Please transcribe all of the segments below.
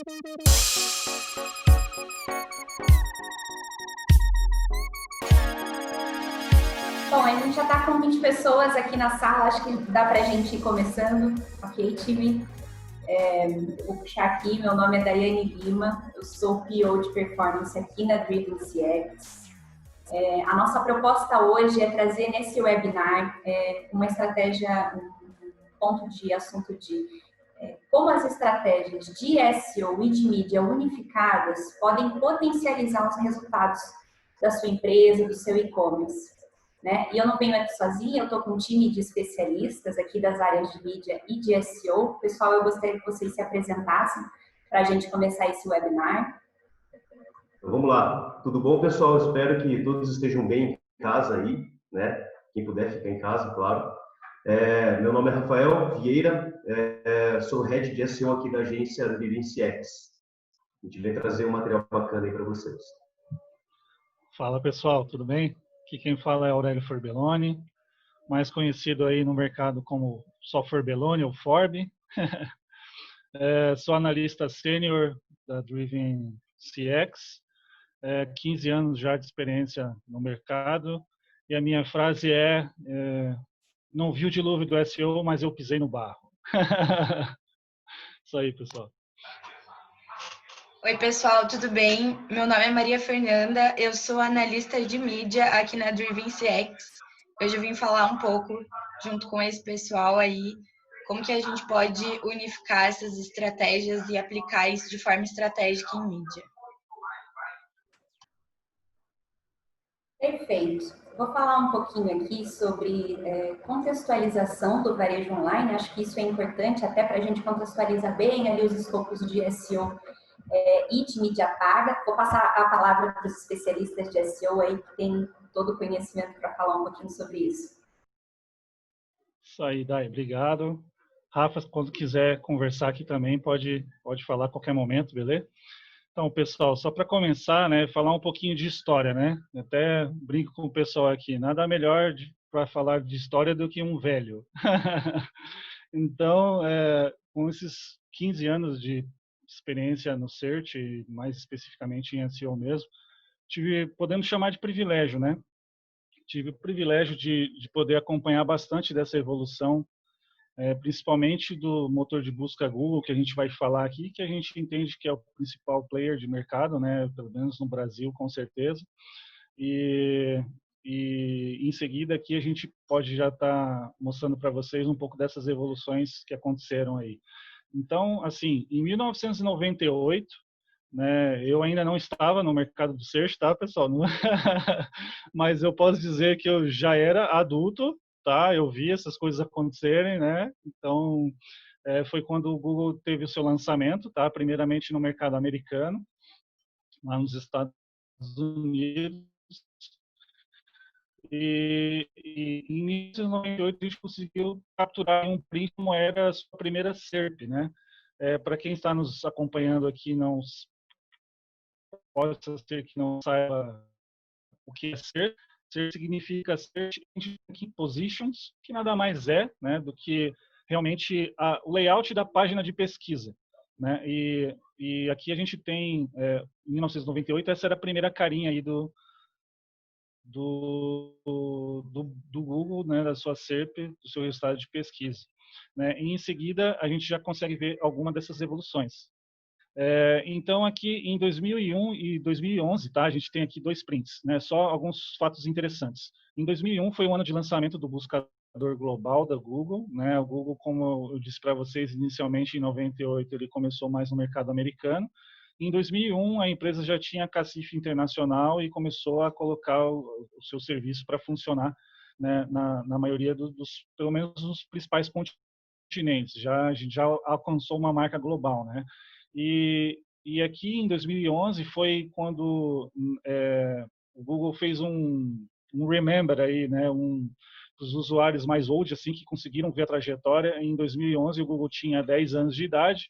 Bom, a gente já está com 20 pessoas aqui na sala, acho que dá para a gente ir começando. Ok, time? Vou puxar aqui, meu nome é Daiane Lima, eu sou PO de Performance aqui na Driven CX. A nossa proposta hoje é trazer nesse webinar uma estratégia, um ponto de assunto de como as estratégias de SEO e de mídia unificadas podem potencializar os resultados da sua empresa, do seu e-commerce. Né? E eu não venho aqui sozinha, eu estou com um time de especialistas aqui das áreas de mídia e de SEO. Pessoal, eu gostaria que vocês se apresentassem para a gente começar esse webinar. Então, vamos lá. Tudo bom, pessoal? Espero que todos estejam bem em casa aí, né? Quem puder ficar em casa, claro. Meu nome é Rafael Vieira, sou Head de SEO aqui da agência Driven CX. A gente vem trazer um material bacana aí para vocês. Fala, pessoal, tudo bem? Aqui quem fala é Aurélio Forbelloni, mais conhecido aí no mercado como só Forbelloni ou Forb. Sou analista sênior da Driven CX, 15 anos já de experiência no mercado, e a minha frase não vi o dilúvio do SEO, mas eu pisei no barro. Isso aí, pessoal. Oi, pessoal, tudo bem? Meu nome é Maria Fernanda, eu sou analista de mídia aqui na Driven CX. Hoje eu vim falar um pouco, junto com esse pessoal aí, como que a gente pode unificar essas estratégias e aplicar isso de forma estratégica em mídia. Perfeito. Vou falar um pouquinho aqui sobre contextualização do varejo online. Acho que isso é importante até para a gente contextualizar bem ali os escopos de SEO e de mídia paga. Vou passar a palavra para os especialistas de SEO aí que tem todo o conhecimento para falar um pouquinho sobre isso. Isso aí, Dai, obrigado. Rafa, quando quiser conversar aqui também, pode falar a qualquer momento, beleza? Então, pessoal, só para começar, né, falar um pouquinho de história, né? Até brinco com o pessoal aqui, nada melhor para falar de história do que um velho. Então, com esses 15 anos de experiência no Search, e mais especificamente em SEO mesmo, podemos chamar de privilégio, né? Tive o privilégio de poder acompanhar bastante dessa evolução, principalmente do motor de busca Google, que a gente vai falar aqui, que a gente entende que é o principal player de mercado, né? Pelo menos no Brasil, com certeza. E em seguida aqui a gente pode já estar mostrando para vocês um pouco dessas evoluções que aconteceram aí. Então, assim, em 1998, né, eu ainda não estava no mercado do search, tá, pessoal? Mas eu posso dizer que eu já era adulto, tá? Eu vi essas coisas acontecerem, né? Então, foi quando o Google teve o seu lançamento, tá? Primeiramente no mercado americano, lá nos Estados Unidos. E em 1998 a gente conseguiu capturar um print como era a sua primeira SERP, né? Para quem está nos acompanhando aqui, não pode ser que não saiba o que é SERP. SERP significa Search Engine Positions, que nada mais é, né, do que realmente o layout da página de pesquisa, né? E aqui a gente tem, em 1998, essa era a primeira carinha aí do Google, né, da sua SERP, do seu resultado de pesquisa, né? E em seguida, a gente já consegue ver alguma dessas evoluções. Então, aqui em 2001 e 2011, tá, a gente tem aqui dois prints, né? Só alguns fatos interessantes. Em 2001 foi o ano de lançamento do buscador global da Google, né? O Google, como eu disse para vocês, inicialmente em 98 ele começou mais no mercado americano. Em 2001 a empresa já tinha cacife internacional e começou a colocar o seu serviço para funcionar, né, na maioria pelo menos nos principais continentes. A gente já alcançou uma marca global, né? E aqui em 2011 foi quando o Google fez um remember aí, né, os usuários mais old assim que conseguiram ver a trajetória. Em 2011 o Google tinha 10 anos de idade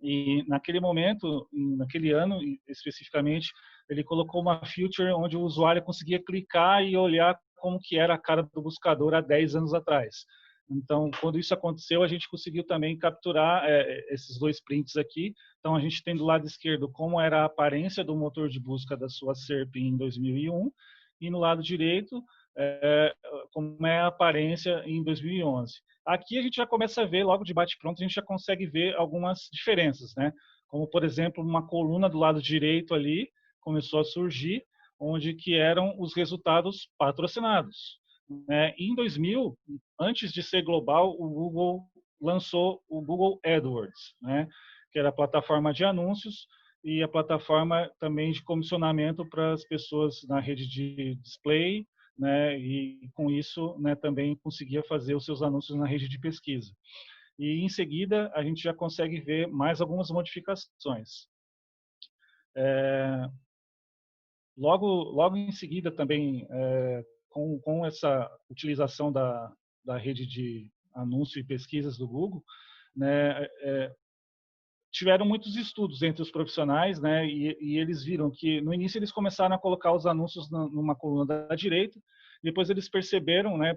e naquele momento, naquele ano especificamente, ele colocou uma feature onde o usuário conseguia clicar e olhar como que era a cara do buscador há 10 anos atrás. Então, quando isso aconteceu, a gente conseguiu também capturar esses dois prints aqui. Então, a gente tem do lado esquerdo como era a aparência do motor de busca da sua SERP em 2001 e no lado direito como é a aparência em 2011. Aqui a gente já começa a ver, logo de bate-pronto, a gente já consegue ver algumas diferenças, né? Como, por exemplo, uma coluna do lado direito ali começou a surgir, onde que eram os resultados patrocinados. Em 2000, antes de ser global, o Google lançou o Google AdWords, né? Que era a plataforma de anúncios e a plataforma também de comissionamento para as pessoas na rede de display, né? E com isso, né, também conseguia fazer os seus anúncios na rede de pesquisa. E em seguida, a gente já consegue ver mais algumas modificações. Logo em seguida também, com essa utilização da rede de anúncio e pesquisas do Google, né, tiveram muitos estudos entre os profissionais, né, e eles viram que no início eles começaram a colocar os anúncios numa coluna da direita, depois eles perceberam, né,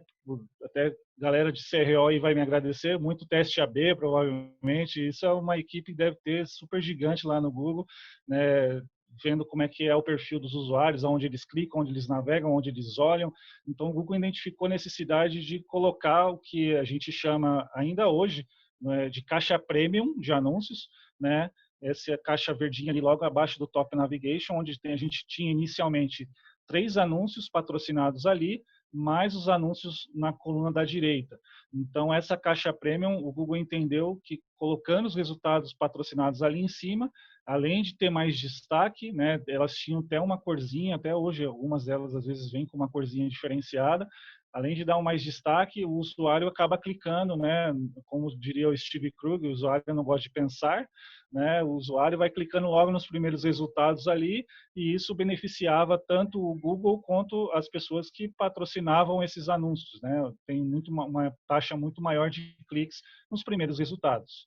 até galera de CRO aí vai me agradecer, muito teste AB provavelmente, isso é uma equipe que deve ter super gigante lá no Google, né, vendo como é que é o perfil dos usuários, onde eles clicam, onde eles navegam, onde eles olham. Então o Google identificou a necessidade de colocar o que a gente chama ainda hoje, né, de caixa premium de anúncios, né? Essa caixa verdinha ali logo abaixo do Top Navigation, onde a gente tinha inicialmente 3 anúncios patrocinados ali, mais os anúncios na coluna da direita. Então, essa caixa premium, o Google entendeu que colocando os resultados patrocinados ali em cima, além de ter mais destaque, né, elas tinham até uma corzinha, até hoje algumas delas às vezes vêm com uma corzinha diferenciada, além de dar um mais destaque, o usuário acaba clicando, né, como diria o Steve Krug, o usuário não gosta de pensar, né, o usuário vai clicando logo nos primeiros resultados ali, e isso beneficiava tanto o Google quanto as pessoas que patrocinavam esses anúncios, né, tem uma taxa muito maior de cliques nos primeiros resultados.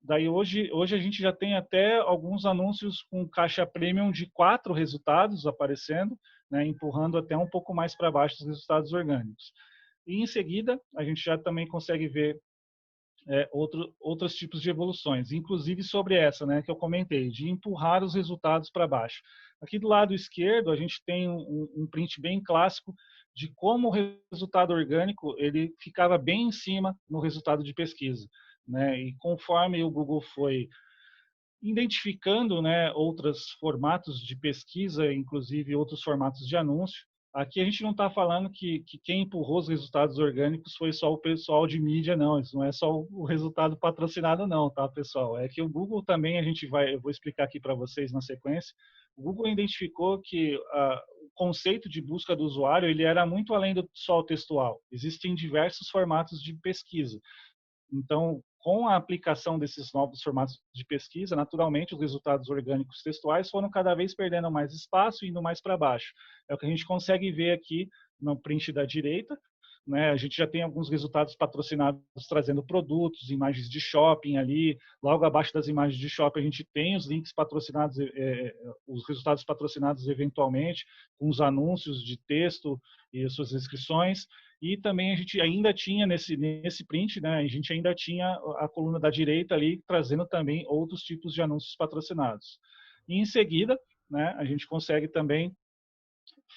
Daí hoje a gente já tem até alguns anúncios com caixa premium de 4 resultados aparecendo, né, empurrando até um pouco mais para baixo os resultados orgânicos. E em seguida, a gente já também consegue ver outros tipos de evoluções, inclusive sobre essa, né, que eu comentei, de empurrar os resultados para baixo. Aqui do lado esquerdo, a gente tem um print bem clássico de como o resultado orgânico ele ficava bem em cima no resultado de pesquisa, né? E conforme o Google foi identificando, né, outros formatos de pesquisa, inclusive outros formatos de anúncio. Aqui a gente não está falando que quem empurrou os resultados orgânicos foi só o pessoal de mídia, não. Isso não é só o resultado patrocinado, não, tá, pessoal? É que o Google também, eu vou explicar aqui para vocês na sequência, o Google identificou que o conceito de busca do usuário ele era muito além do só o textual. Existem diversos formatos de pesquisa. Então, com a aplicação desses novos formatos de pesquisa, naturalmente os resultados orgânicos textuais foram cada vez perdendo mais espaço e indo mais para baixo. É o que a gente consegue ver aqui no print da direita, né? A gente já tem alguns resultados patrocinados trazendo produtos, imagens de shopping ali. Logo abaixo das imagens de shopping a gente tem os links patrocinados, os resultados patrocinados eventualmente, com os anúncios de texto e as suas inscrições. E também a gente ainda tinha nesse print, né, a gente ainda tinha a coluna da direita ali trazendo também outros tipos de anúncios patrocinados. E em seguida, né, a gente consegue também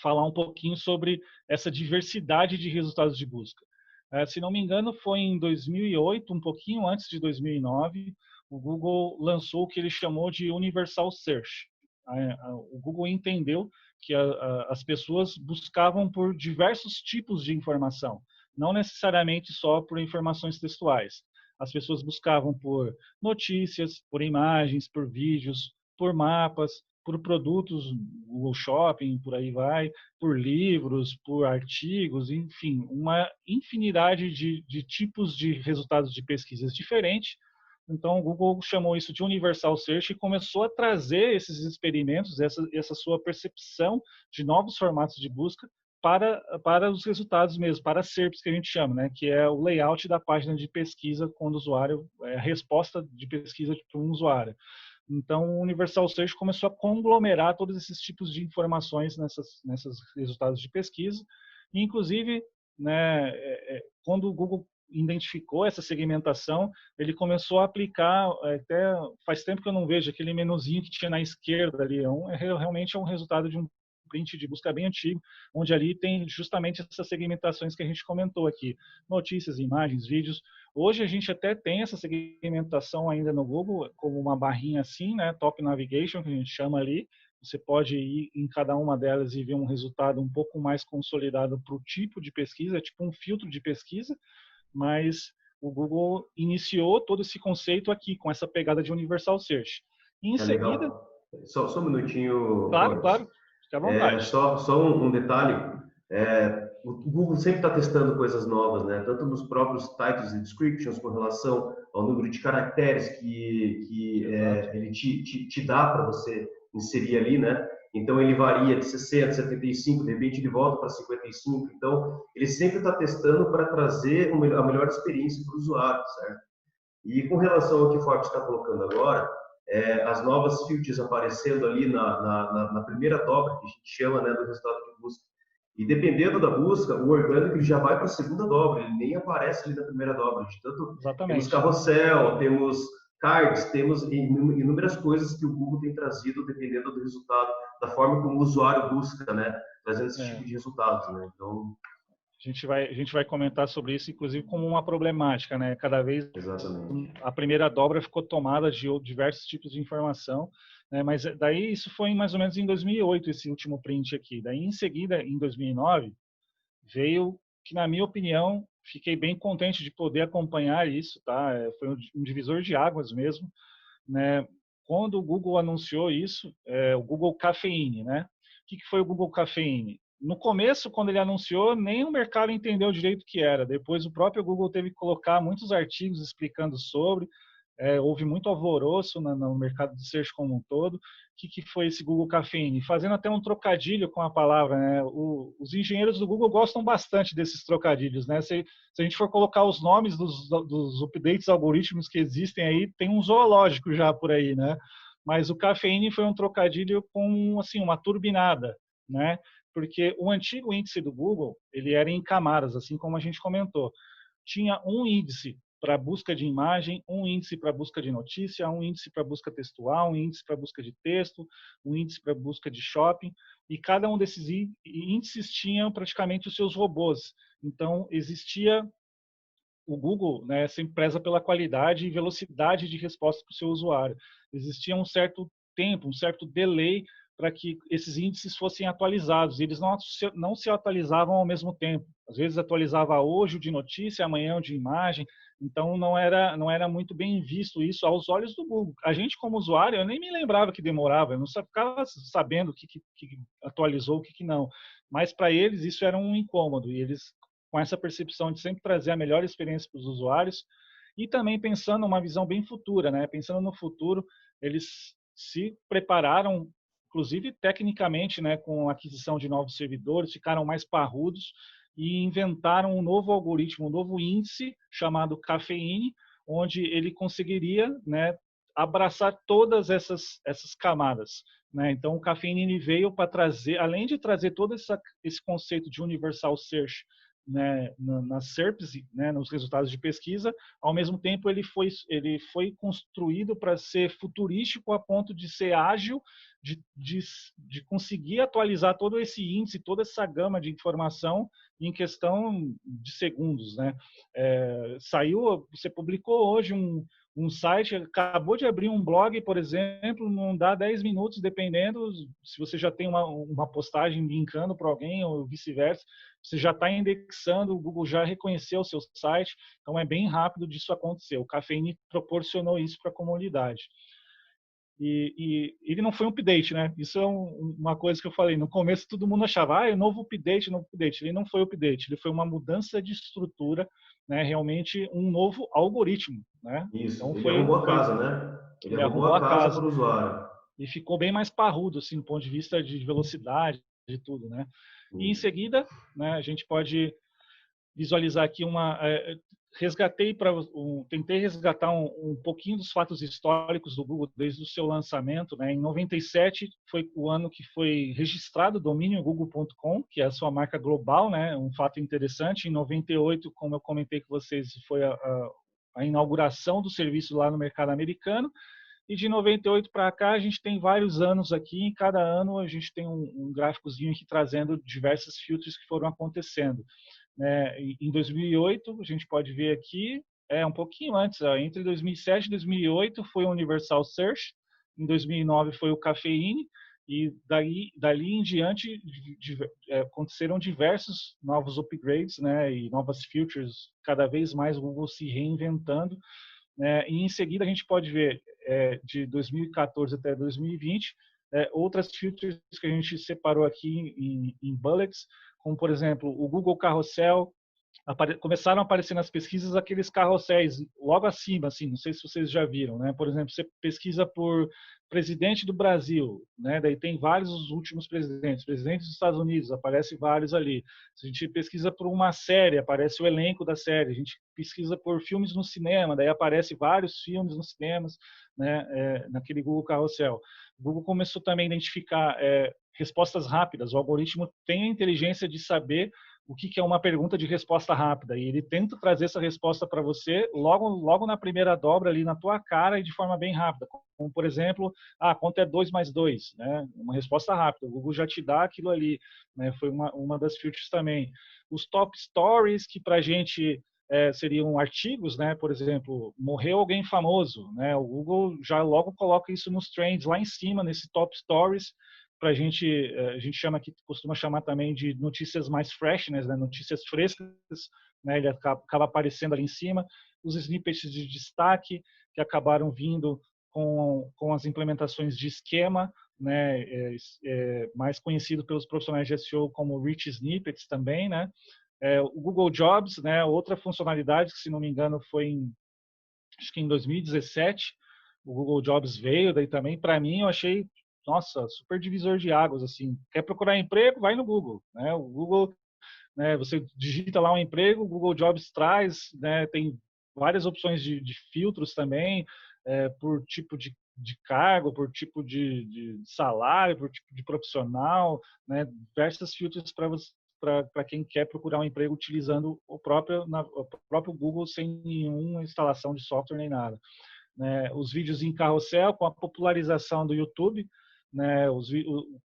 falar um pouquinho sobre essa diversidade de resultados de busca. Se não me engano, foi em 2008, um pouquinho antes de 2009, o Google lançou o que ele chamou de Universal Search. O Google entendeu que as pessoas buscavam por diversos tipos de informação, não necessariamente só por informações textuais. As pessoas buscavam por notícias, por imagens, por vídeos, por mapas, por produtos, o shopping, por aí vai, por livros, por artigos, enfim, uma infinidade de tipos de resultados de pesquisas diferentes. Então, o Google chamou isso de Universal Search e começou a trazer esses experimentos, essa sua percepção de novos formatos de busca para os resultados mesmo, para as SERPs que a gente chama, né? Que é o layout da página de pesquisa quando o usuário, a resposta de pesquisa para um usuário. Então, o Universal Search começou a conglomerar todos esses tipos de informações nesses resultados de pesquisa, e, inclusive, né, quando o Google identificou essa segmentação, ele começou a aplicar, até faz tempo que eu não vejo aquele menuzinho que tinha na esquerda ali, realmente é um resultado de um print de busca bem antigo, onde ali tem justamente essas segmentações que a gente comentou aqui, notícias, imagens, vídeos. Hoje a gente até tem essa segmentação ainda no Google, como uma barrinha assim, né, Top Navigation, que a gente chama ali. Você pode ir em cada uma delas e ver um resultado um pouco mais consolidado para o tipo de pesquisa, é tipo um filtro de pesquisa, mas o Google iniciou todo esse conceito aqui, com essa pegada de Universal Search. E em seguida... Legal. Só um minutinho, Claro, Clóvis. claro. Fique à vontade. Só um detalhe. O Google sempre está testando coisas novas, né? Tanto nos próprios titles e descriptions com relação ao número de caracteres que ele te dá para você inserir ali, né? Então ele varia de 60, 75, de repente ele volta para 55. Então ele sempre está testando para trazer a melhor experiência para o usuário, certo? E com relação ao que o Forbes está colocando agora, as novas filters aparecendo ali na primeira dobra, que a gente chama, né, do resultado de busca. E dependendo da busca, o orgânico já vai para a segunda dobra, ele nem aparece ali na primeira dobra. Tanto temos carrossel, temos cards, temos inúmeras coisas que o Google tem trazido dependendo do resultado, da forma como o usuário busca, né, trazendo esse tipo de resultados, né? Então a gente vai comentar sobre isso, inclusive, como uma problemática, né? Cada vez exatamente. A primeira dobra ficou tomada de diversos tipos de informação, né? Mas daí isso foi mais ou menos em 2008, esse último print aqui. Daí, em seguida, em 2009, veio que, na minha opinião, fiquei bem contente de poder acompanhar isso, tá? Foi um divisor de águas mesmo, né? Quando o Google anunciou isso, o Google Cafeine, né? O que foi o Google Cafeine? No começo, quando ele anunciou, nem o mercado entendeu direito o que era. Depois, o próprio Google teve que colocar muitos artigos explicando sobre. Houve muito alvoroço no mercado de search como um todo. O que foi esse Google Cafeine? Fazendo até um trocadilho com a palavra, né? Os engenheiros do Google gostam bastante desses trocadilhos, né? Se a gente for colocar os nomes dos updates algoritmos que existem aí, tem um zoológico já por aí, né? Mas o Cafeine foi um trocadilho com, assim, uma turbinada, né? Porque o antigo índice do Google, ele era em camadas, assim como a gente comentou. Tinha um índice para busca de imagem, um índice para busca de notícia, um índice para busca textual, um índice para busca de texto, um índice para busca de shopping, e cada um desses índices tinha praticamente os seus robôs. Então, existia o Google, né, sempre preza pela qualidade e velocidade de resposta para o seu usuário. Existia um certo tempo, um certo delay para que esses índices fossem atualizados. Eles não se atualizavam ao mesmo tempo. Às vezes atualizava hoje o de notícia, amanhã o de imagem. Então não era muito bem visto isso aos olhos do Google. A gente como usuário, eu nem me lembrava que demorava, eu não ficava sabendo o que atualizou, o que não. Mas para eles isso era um incômodo, e eles, com essa percepção de sempre trazer a melhor experiência para os usuários, e também pensando uma visão bem futura, né? Pensando no futuro, eles se prepararam, inclusive tecnicamente, né, com a aquisição de novos servidores, ficaram mais parrudos e inventaram um novo algoritmo, um novo índice chamado Cafeine, onde ele conseguiria, né, abraçar todas essas camadas, né? Então, o Cafeine veio para trazer, além de trazer todo esse conceito de Universal Search, né, nas SERPs, né, nos resultados de pesquisa, ao mesmo tempo ele foi construído para ser futurístico a ponto de ser ágil, de conseguir atualizar todo esse índice, toda essa gama de informação em questão de segundos, né? Você publicou hoje um site, acabou de abrir um blog, por exemplo, não dá 10 minutos, dependendo, se você já tem uma postagem linkando para alguém ou vice-versa, você já está indexando, o Google já reconheceu o seu site, então é bem rápido disso acontecer. O Cafeine proporcionou isso para a comunidade. E ele não foi um update, né? Isso é uma coisa que eu falei. No começo todo mundo achava, é novo update, novo update. Ele não foi update, ele foi uma mudança de estrutura, né? Realmente um novo algoritmo, né? Isso, então ele arrumou a casa, né? Ele arrumou a casa para o usuário. E ficou bem mais parrudo, assim, do ponto de vista de velocidade, de tudo, né? E em seguida, né, a gente pode visualizar aqui tentei resgatar um pouquinho dos fatos históricos do Google desde o seu lançamento, né? Em 97 foi o ano que foi registrado o domínio google.com, que é a sua marca global, né? Um fato interessante. Em 98, como eu comentei com vocês, foi a inauguração do serviço lá no mercado americano. E de 98 para cá, a gente tem vários anos aqui. Em cada ano, a gente tem um gráficozinho aqui trazendo diversos filtros que foram acontecendo. Em 2008, a gente pode ver aqui, um pouquinho antes, entre 2007 e 2008 foi o Universal Search, em 2009 foi o Cafeine, e dali em diante aconteceram diversos novos upgrades, né, e novas features, cada vez mais o Google se reinventando, né, e em seguida a gente pode ver, de 2014 até 2020, outras features que a gente separou aqui em bullets, como, por exemplo, o Google Carrossel. Começaram a aparecer nas pesquisas aqueles carrosséis logo acima, assim, não sei se vocês já viram, né? Por exemplo, você pesquisa por presidente do Brasil, né? Daí tem vários os últimos presidentes dos Estados Unidos, aparece vários ali. Se a gente pesquisa por uma série, aparece o elenco da série. A gente pesquisa por filmes no cinema, daí aparece vários filmes nos cinemas, né? Naquele Google Carrossel. O Google começou também a identificar respostas rápidas. O algoritmo tem a inteligência de saber o que é uma pergunta de resposta rápida, e ele tenta trazer essa resposta para você logo na primeira dobra ali na tua cara e de forma bem rápida, como por exemplo, quanto é 2 mais 2, né? Uma resposta rápida, o Google já te dá aquilo ali, né? Foi uma das features também. Os top stories, que para a gente seriam artigos, né? Por exemplo, morreu alguém famoso, né? O Google já logo coloca isso nos trends lá em cima, nesse top stories, para a gente costuma chamar também de notícias mais freshness, né? Notícias frescas, né? Ele acaba aparecendo ali em cima. Os snippets de destaque que acabaram vindo com as implementações de esquema, né? Mais conhecido pelos profissionais de SEO como rich snippets também, né? O Google Jobs, né? Outra funcionalidade que, se não me engano, acho que em 2017, o Google Jobs veio, daí também, para mim, eu achei, nossa, super divisor de águas, assim. Quer procurar emprego? Vai no Google, né? O Google, né, você digita lá um emprego, o Google Jobs traz, né, tem várias opções de filtros também, por tipo de cargo, por tipo de salário, por tipo de profissional, né, diversos filtros para quem quer procurar um emprego utilizando o próprio Google sem nenhuma instalação de software nem nada. Né, os vídeos em carrossel, com a popularização do YouTube, né, o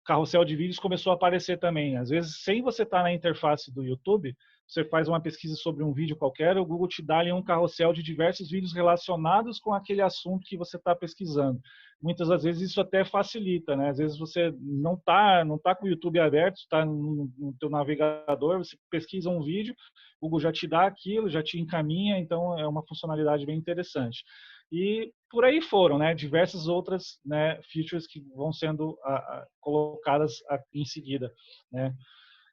carrossel de vídeos começou a aparecer também. Às vezes, sem você estar na interface do YouTube, você faz uma pesquisa sobre um vídeo qualquer, o Google te dá ali um carrossel de diversos vídeos relacionados com aquele assunto que você está pesquisando. Muitas das vezes isso até facilita, né? Às vezes você não tá com o YouTube aberto, está no teu navegador, você pesquisa um vídeo, o Google já te dá aquilo, já te encaminha, então é uma funcionalidade bem interessante. E por aí foram, né? Diversas outras, né, features que vão sendo colocadas em seguida, né?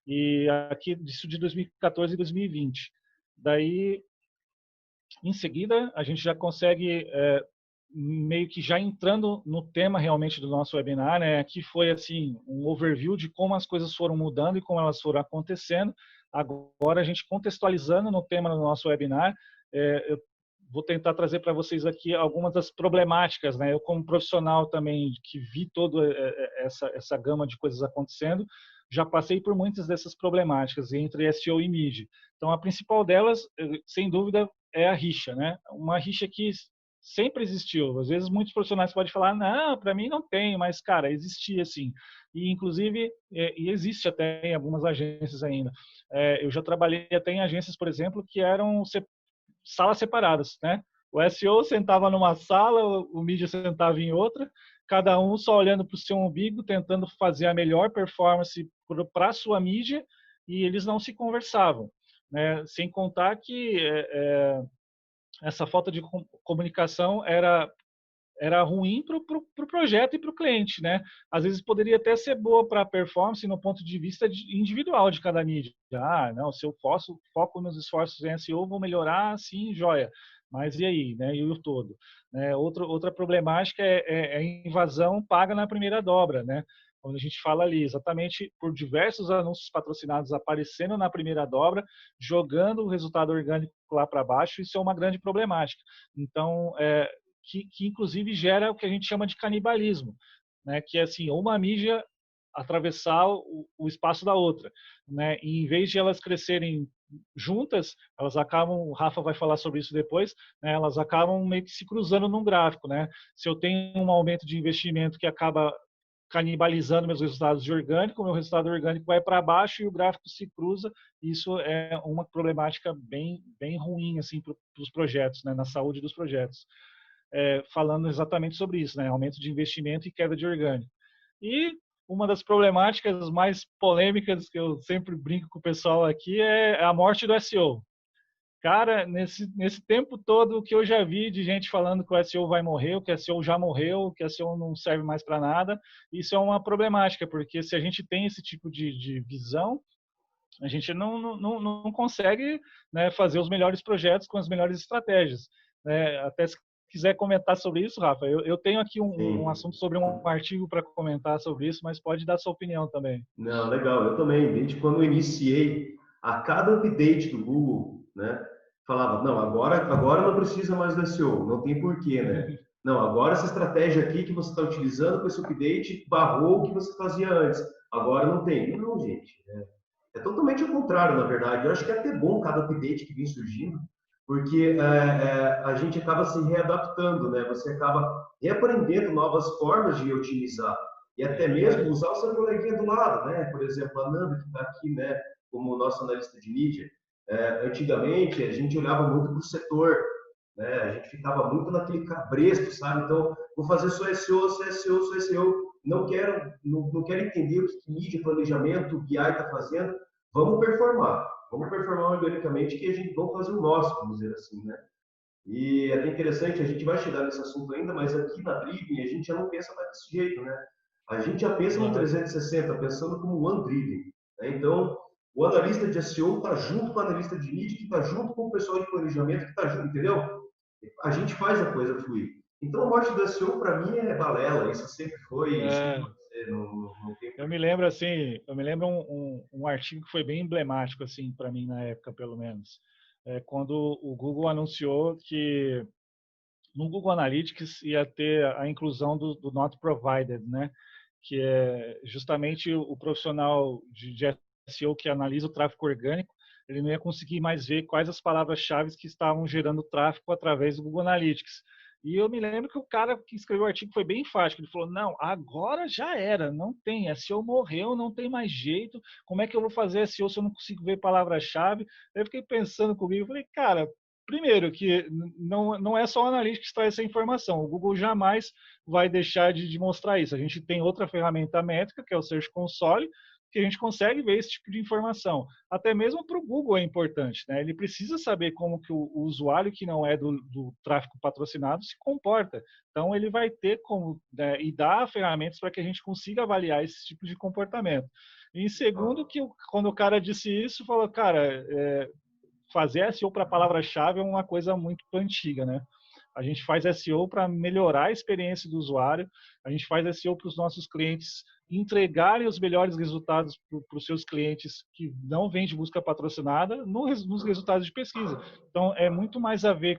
E aqui isso de 2014 e 2020. Daí, em seguida, a gente já consegue meio que já entrando no tema realmente do nosso webinar, né? Aqui foi assim um overview de como as coisas foram mudando e como elas foram acontecendo. Agora a gente contextualizando no tema do nosso webinar, eu vou tentar trazer para vocês aqui algumas das problemáticas, né? Eu, como profissional também, que vi toda essa gama de coisas acontecendo, já passei por muitas dessas problemáticas entre SEO e mídia. Então, a principal delas, sem dúvida, é a rixa, né? Uma rixa que sempre existiu. Às vezes, muitos profissionais podem falar, não, para mim não tem, mas, cara, existia sim. E, inclusive, e existe até em algumas agências ainda. Eu já trabalhei até em agências, por exemplo, que eram salas separadas, né? O SEO sentava numa sala, o mídia sentava em outra, cada um só olhando para o seu umbigo, tentando fazer a melhor performance para a sua mídia, e eles não se conversavam, né? Sem contar que essa falta de comunicação era ruim para o projeto e para o cliente, né? Às vezes poderia até ser boa para a performance no ponto de vista individual de cada mídia. Não, se eu foco nos esforços em SEO, vou melhorar, sim, joia. Mas e aí, né? E o todo? Outra problemática é a invasão paga na primeira dobra, né? quando a gente fala ali, exatamente por diversos anúncios patrocinados aparecendo na primeira dobra, jogando o resultado orgânico lá para baixo, isso é uma grande problemática. Então, que inclusive gera o que a gente chama de canibalismo, né? Que é assim, uma mídia atravessar o espaço da outra, né? E em vez de elas crescerem juntas, elas acabam, o Rafa vai falar sobre isso depois, né? Elas acabam meio que se cruzando num gráfico, né? Se eu tenho um aumento de investimento que acaba canibalizando meus resultados de orgânico, meu resultado orgânico vai para baixo e o gráfico se cruza. Isso é uma problemática bem ruim assim para os projetos, né? Na saúde dos projetos. Falando exatamente sobre isso, né? Aumento de investimento e queda de orgânico. E uma das problemáticas mais polêmicas que eu sempre brinco com o pessoal aqui é a morte do SEO. Cara, nesse tempo todo, o que eu já vi de gente falando que o SEO vai morrer, que o SEO já morreu, que o SEO não serve mais para nada, isso é uma problemática, porque se a gente tem esse tipo de visão, a gente não consegue, né, fazer os melhores projetos com as melhores estratégias. Até se quiser comentar sobre isso, Rafa, eu tenho aqui um assunto sobre um artigo para comentar sobre isso, mas pode dar sua opinião também. Não, legal. Eu também, desde quando eu iniciei, a cada update do Google, né, falava, não, agora não precisa mais do SEO, não tem porquê, né? Não, agora essa estratégia aqui que você está utilizando com esse update barrou o que você fazia antes. Agora não tem. Não, gente. É totalmente ao contrário, na verdade. Eu acho que é até bom cada update que vem surgindo, porque a gente acaba se readaptando, né? Você acaba reaprendendo novas formas de otimizar e até mesmo usar o seu coleguinha do lado, né? Por exemplo, a Nanda, que está aqui, né, como nossa analista de mídia. Antigamente, a gente olhava muito para o setor, né? A gente ficava muito naquele cabresto, sabe? Então, vou fazer só SEO, só SEO, só SEO. Não quero entender o que mídia, planejamento, o BI está fazendo. Vamos performar organicamente, que a gente vai fazer o nosso, vamos dizer assim, né? E é bem interessante, a gente vai chegar nesse assunto ainda, mas aqui na Driven a gente já não pensa mais desse jeito, né? A gente já pensa no 360, pensando como One Driven, né? Então, o analista de SEO está junto com o analista de mídia, que está junto com o pessoal de planejamento, que está junto, entendeu? A gente faz a coisa fluir. Então, a morte do SEO, para mim, é balela. Isso sempre foi. Eu me lembro assim, um artigo que foi bem emblemático assim para mim na época, pelo menos, quando o Google anunciou que no Google Analytics ia ter a inclusão do Not Provided, né? Que é justamente o profissional de SEO que analisa o tráfego orgânico, ele não ia conseguir mais ver quais as palavras-chave que estavam gerando tráfego através do Google Analytics. E eu me lembro que o cara que escreveu o artigo foi bem enfático. Ele falou, não, agora já era, não tem, SEO morreu, não tem mais jeito. Como é que eu vou fazer SEO se eu não consigo ver palavra-chave? Eu fiquei pensando comigo, falei, cara, primeiro que não é só o Analytics que traz essa informação. O Google jamais vai deixar de mostrar isso. A gente tem outra ferramenta métrica, que é o Search Console, que a gente consegue ver esse tipo de informação. Até mesmo para o Google é importante, né? Ele precisa saber como que o usuário que não é do tráfego patrocinado se comporta. Então, ele vai ter como, né, e dar ferramentas para que a gente consiga avaliar esse tipo de comportamento. E em segundo, quando o cara disse isso, falou, cara, fazer SEO para palavra-chave é uma coisa muito antiga, né? A gente faz SEO para melhorar a experiência do usuário, a gente faz SEO para os nossos clientes entregarem os melhores resultados para os seus clientes que não vêm de busca patrocinada nos resultados de pesquisa. Então, é muito mais a ver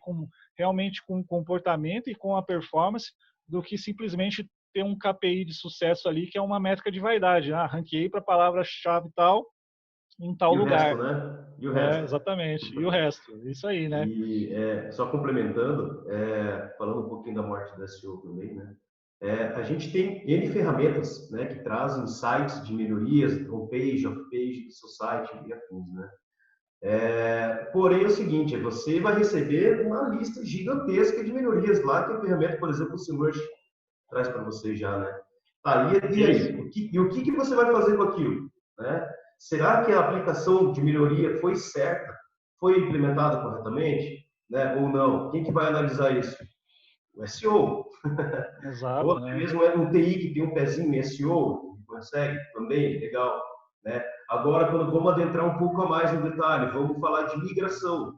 realmente com o comportamento e com a performance do que simplesmente ter um KPI de sucesso ali, que é uma métrica de vaidade. Ranqueei para a palavra-chave tal, em tal lugar. Resto, né? E o resto. Exatamente. E o resto. Isso aí, né? E só complementando, falando um pouquinho da morte da SEO também, né? A gente tem N ferramentas, né, que trazem sites de melhorias, homepage, off-page do seu site e afins, né? Porém, é o seguinte, você vai receber uma lista gigantesca de melhorias lá, que a ferramenta, por exemplo, o Semrush traz para você já, né? E aí? O que você vai fazer com aquilo? Né? Será que a aplicação de melhoria foi certa? Foi implementada corretamente? Né? Ou não? Quem que vai analisar isso? O SEO. Exato, Ou até mesmo um TI que tem um pezinho em SEO, consegue também, legal. Né? Agora, quando vamos adentrar um pouco a mais no detalhe, vamos falar de migração.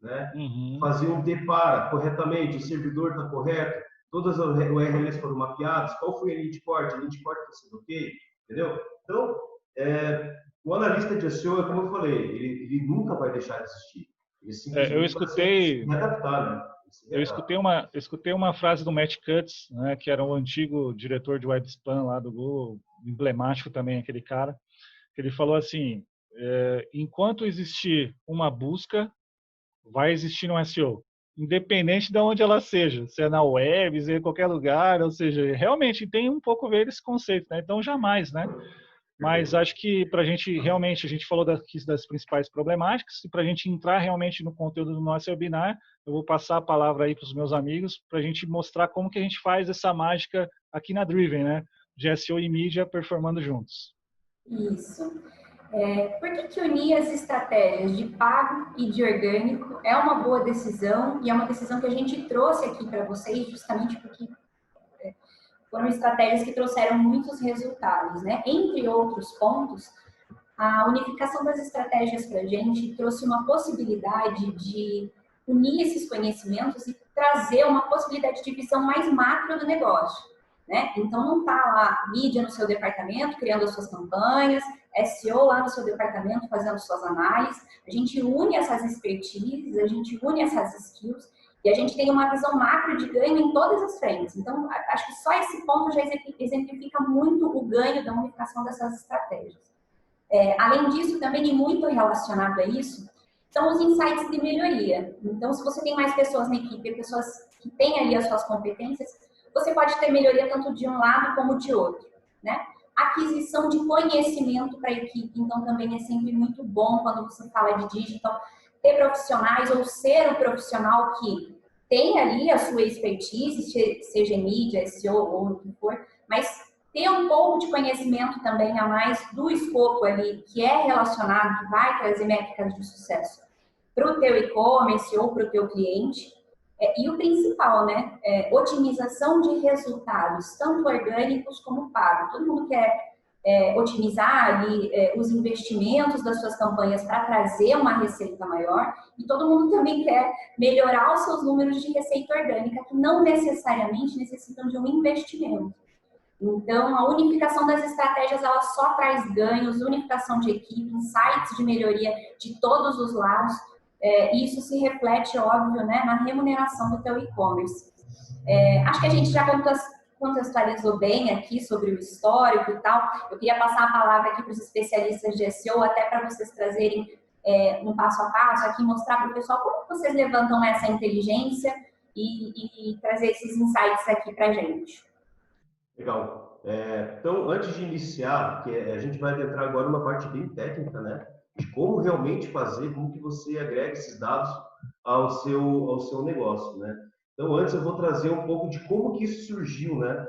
Né? Fazer um depara corretamente, o servidor está correto, todas as URLs foram mapeadas, qual foi a lead port está sendo ok, entendeu? Então, o analista de SEO, é como eu falei, ele nunca vai deixar de existir. Ele simplesmente eu escutei, vai se adaptar, né? eu escutei uma frase do Matt Cutts, né, que era o antigo diretor de web spam lá do Google, emblemático também aquele cara, que ele falou assim, enquanto existir uma busca, vai existir um SEO, independente de onde ela seja, se é na web, se é em qualquer lugar, ou seja, realmente tem um pouco a ver esse conceito, né? Então jamais, né? Mas acho que para a gente realmente, a gente falou das principais problemáticas, e para a gente entrar realmente no conteúdo do nosso webinar, eu vou passar a palavra aí para os meus amigos, para a gente mostrar como que a gente faz essa mágica aqui na Driven, né? De SEO e mídia performando juntos. Isso. Por que unir as estratégias de pago e de orgânico é uma boa decisão e é uma decisão que a gente trouxe aqui para vocês justamente porque foram estratégias que trouxeram muitos resultados, né? Entre outros pontos, a unificação das estratégias para a gente trouxe uma possibilidade de unir esses conhecimentos e trazer uma possibilidade de visão mais macro do negócio, né? Então, não está lá mídia no seu departamento criando as suas campanhas, SEO lá no seu departamento fazendo suas análises. A gente une essas expertises, a gente une essas skills e a gente tem uma visão macro de ganho em todas as frentes. Então, acho que só esse ponto já exemplifica muito o ganho da unificação dessas estratégias. Além disso, também e muito relacionado a isso, são os insights de melhoria. Então, se você tem mais pessoas na equipe, pessoas que têm ali as suas competências, você pode ter melhoria tanto de um lado como de outro, né? Aquisição de conhecimento para a equipe, então também é sempre muito bom quando você fala de digital, ter profissionais ou ser um profissional que tem ali a sua expertise, seja em mídia, SEO ou o que for, mas ter um pouco de conhecimento também a mais do escopo ali que é relacionado, que vai trazer métricas de sucesso para o teu e-commerce ou para o teu cliente. E o principal, né? Otimização de resultados, tanto orgânicos como pagos. Todo mundo quer otimizar ali os investimentos das suas campanhas para trazer uma receita maior e todo mundo também quer melhorar os seus números de receita orgânica, que não necessariamente necessitam de um investimento. Então, a unificação das estratégias, ela só traz ganhos, unificação de equipe, insights de melhoria de todos os lados. Isso se reflete, óbvio, né, na remuneração do teu e-commerce. Acho que a gente já contextualizou bem aqui sobre o histórico e tal. Eu queria passar a palavra aqui para os especialistas de SEO, até para vocês trazerem um passo a passo aqui, mostrar para o pessoal como vocês levantam essa inteligência e trazer esses insights aqui para a gente. Legal. Então, antes de iniciar, que a gente vai adentrar agora numa parte bem técnica, né? De como realmente fazer, como que você agrega esses dados ao seu negócio, né? Então, antes eu vou trazer um pouco de como que isso surgiu, né?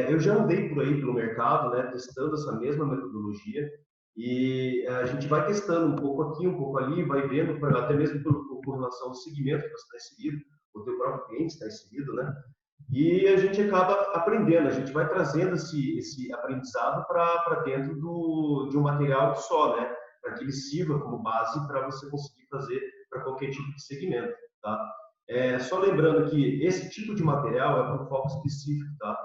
Eu já andei por aí pelo mercado, né? Testando essa mesma metodologia e a gente vai testando um pouco aqui, um pouco ali, vai vendo, até mesmo com relação ao segmento que você está inserido, o teu próprio cliente está inserido, né? E a gente acaba aprendendo, a gente vai trazendo esse aprendizado para dentro de um material só, né? Para que ele sirva como base para você conseguir fazer para qualquer tipo de segmento, tá? Só lembrando que esse tipo de material é para um foco específico, tá?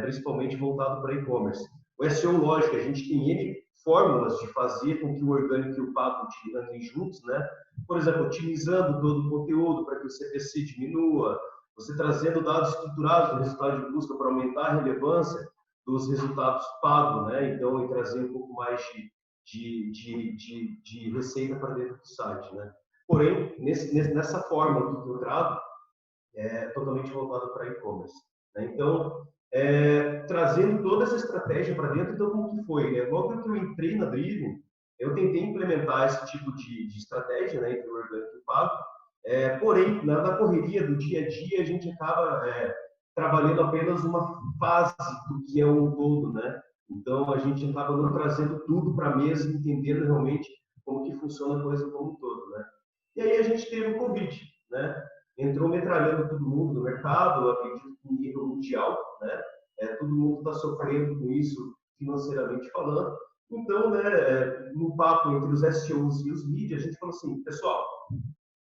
Principalmente voltado para e-commerce. O SEO, lógico, a gente tem N fórmulas de fazer com que o orgânico e o pago andem juntos, né? Por exemplo, otimizando todo o conteúdo para que o CPC diminua, você trazendo dados estruturados do resultado de busca para aumentar a relevância dos resultados pagos, né? Então, e trazer um pouco mais de receita para dentro do site, né? Porém, nessa forma que eu trago, é totalmente voltada para e-commerce, né? Então, trazendo toda essa estratégia para dentro, então como que foi, né? Logo que eu entrei na Driven, eu tentei implementar esse tipo de estratégia, né, entre o orgânico e o pago. Porém, na correria do dia a dia, a gente acaba trabalhando apenas uma fase do que é um todo, né? Então, a gente acaba não trazendo tudo para a mesa, entendendo realmente como que funciona a coisa como um todo, né? E aí a gente teve o Covid, né? Entrou metralhando todo mundo no mercado, eu acredito que em nível mundial, né? Todo mundo está sofrendo com isso financeiramente falando. Então, né, no papo entre os SEOs e os mídias, a gente falou assim, pessoal,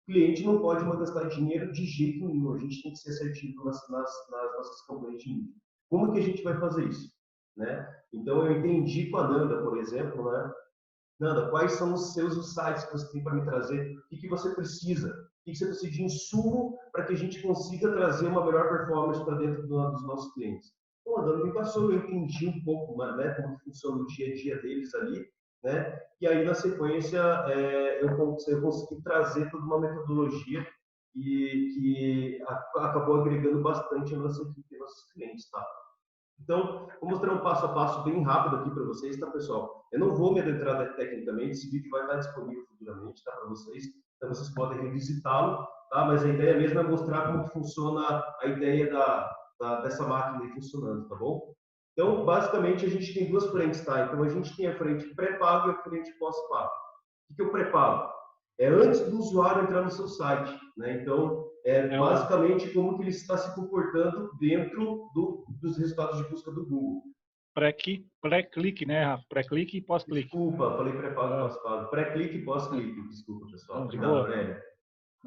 cliente não pode gastar dinheiro de jeito nenhum. A gente tem que ser assertivo nas nossas campanhas de mídia. Como que a gente vai fazer isso? Né? Então, eu entendi com a Nanda, por exemplo, né? Nanda, quais são os seus insights que você tem para me trazer? O que você precisa? O que você precisa de insumo para que a gente consiga trazer uma melhor performance para dentro dos nossos clientes? Então, a Nanda me passou, eu entendi um pouco, né, como funciona o dia a dia deles ali, né? E aí, na sequência, eu consegui trazer toda uma metodologia que acabou agregando bastante a nossa equipe, nossos clientes, tá? Então, vou mostrar um passo a passo bem rápido aqui para vocês, tá, pessoal? Eu não vou me adentrar tecnicamente, esse vídeo vai estar disponível futuramente, tá, para vocês. Então, vocês podem revisitá-lo, tá? Mas a ideia mesmo é mostrar como que funciona a ideia dessa máquina aí funcionando, tá bom? Então, basicamente, a gente tem duas frentes, tá? Então, a gente tem a frente pré-pago e a frente pós-pago. O que é o pré-pago? É antes do usuário entrar no seu site, né? Então, basicamente como que ele está se comportando dentro dos resultados de busca do Google. Pré-clique, né, Rafa? Pré-clique e pós-clique. Desculpa, falei pré-pago e pós-pago. Pré-clique e pós-clique, desculpa, pessoal. Obrigado, boa. Aurélia.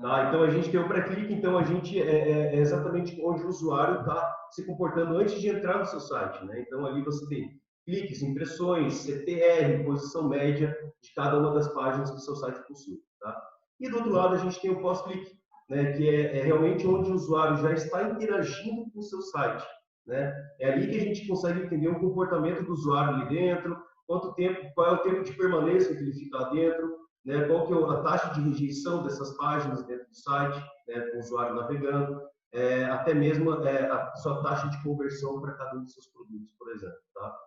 Tá, então a gente tem o pré-clique, então a gente é exatamente onde o usuário está se comportando antes de entrar no seu site, né? Então ali você tem cliques, impressões, CTR, posição média de cada uma das páginas que o seu site possui, tá? E do outro lado a gente tem o pós-clique, né? Que é realmente onde o usuário já está interagindo com o seu site, né? É ali que a gente consegue entender o comportamento do usuário ali dentro, quanto tempo, qual é o tempo de permanência que ele fica lá dentro, né, qual que é a taxa de rejeição dessas páginas dentro do site, né, com o usuário navegando, até mesmo a sua taxa de conversão para cada um dos seus produtos, por exemplo. Tá?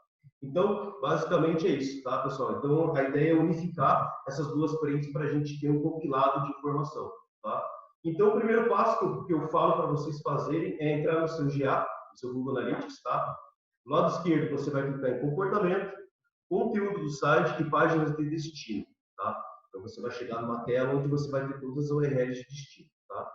Então, basicamente é isso, tá, pessoal? Então, a ideia é unificar essas duas frentes para a gente ter um compilado de informação. Tá? Então, o primeiro passo que eu falo para vocês fazerem é entrar no seu GA, no seu Google Analytics, tá? Do lado esquerdo, você vai clicar em comportamento, conteúdo do site e páginas de destino, tá? Então, você vai chegar numa tela onde você vai ter todas as URLs de destino, tá?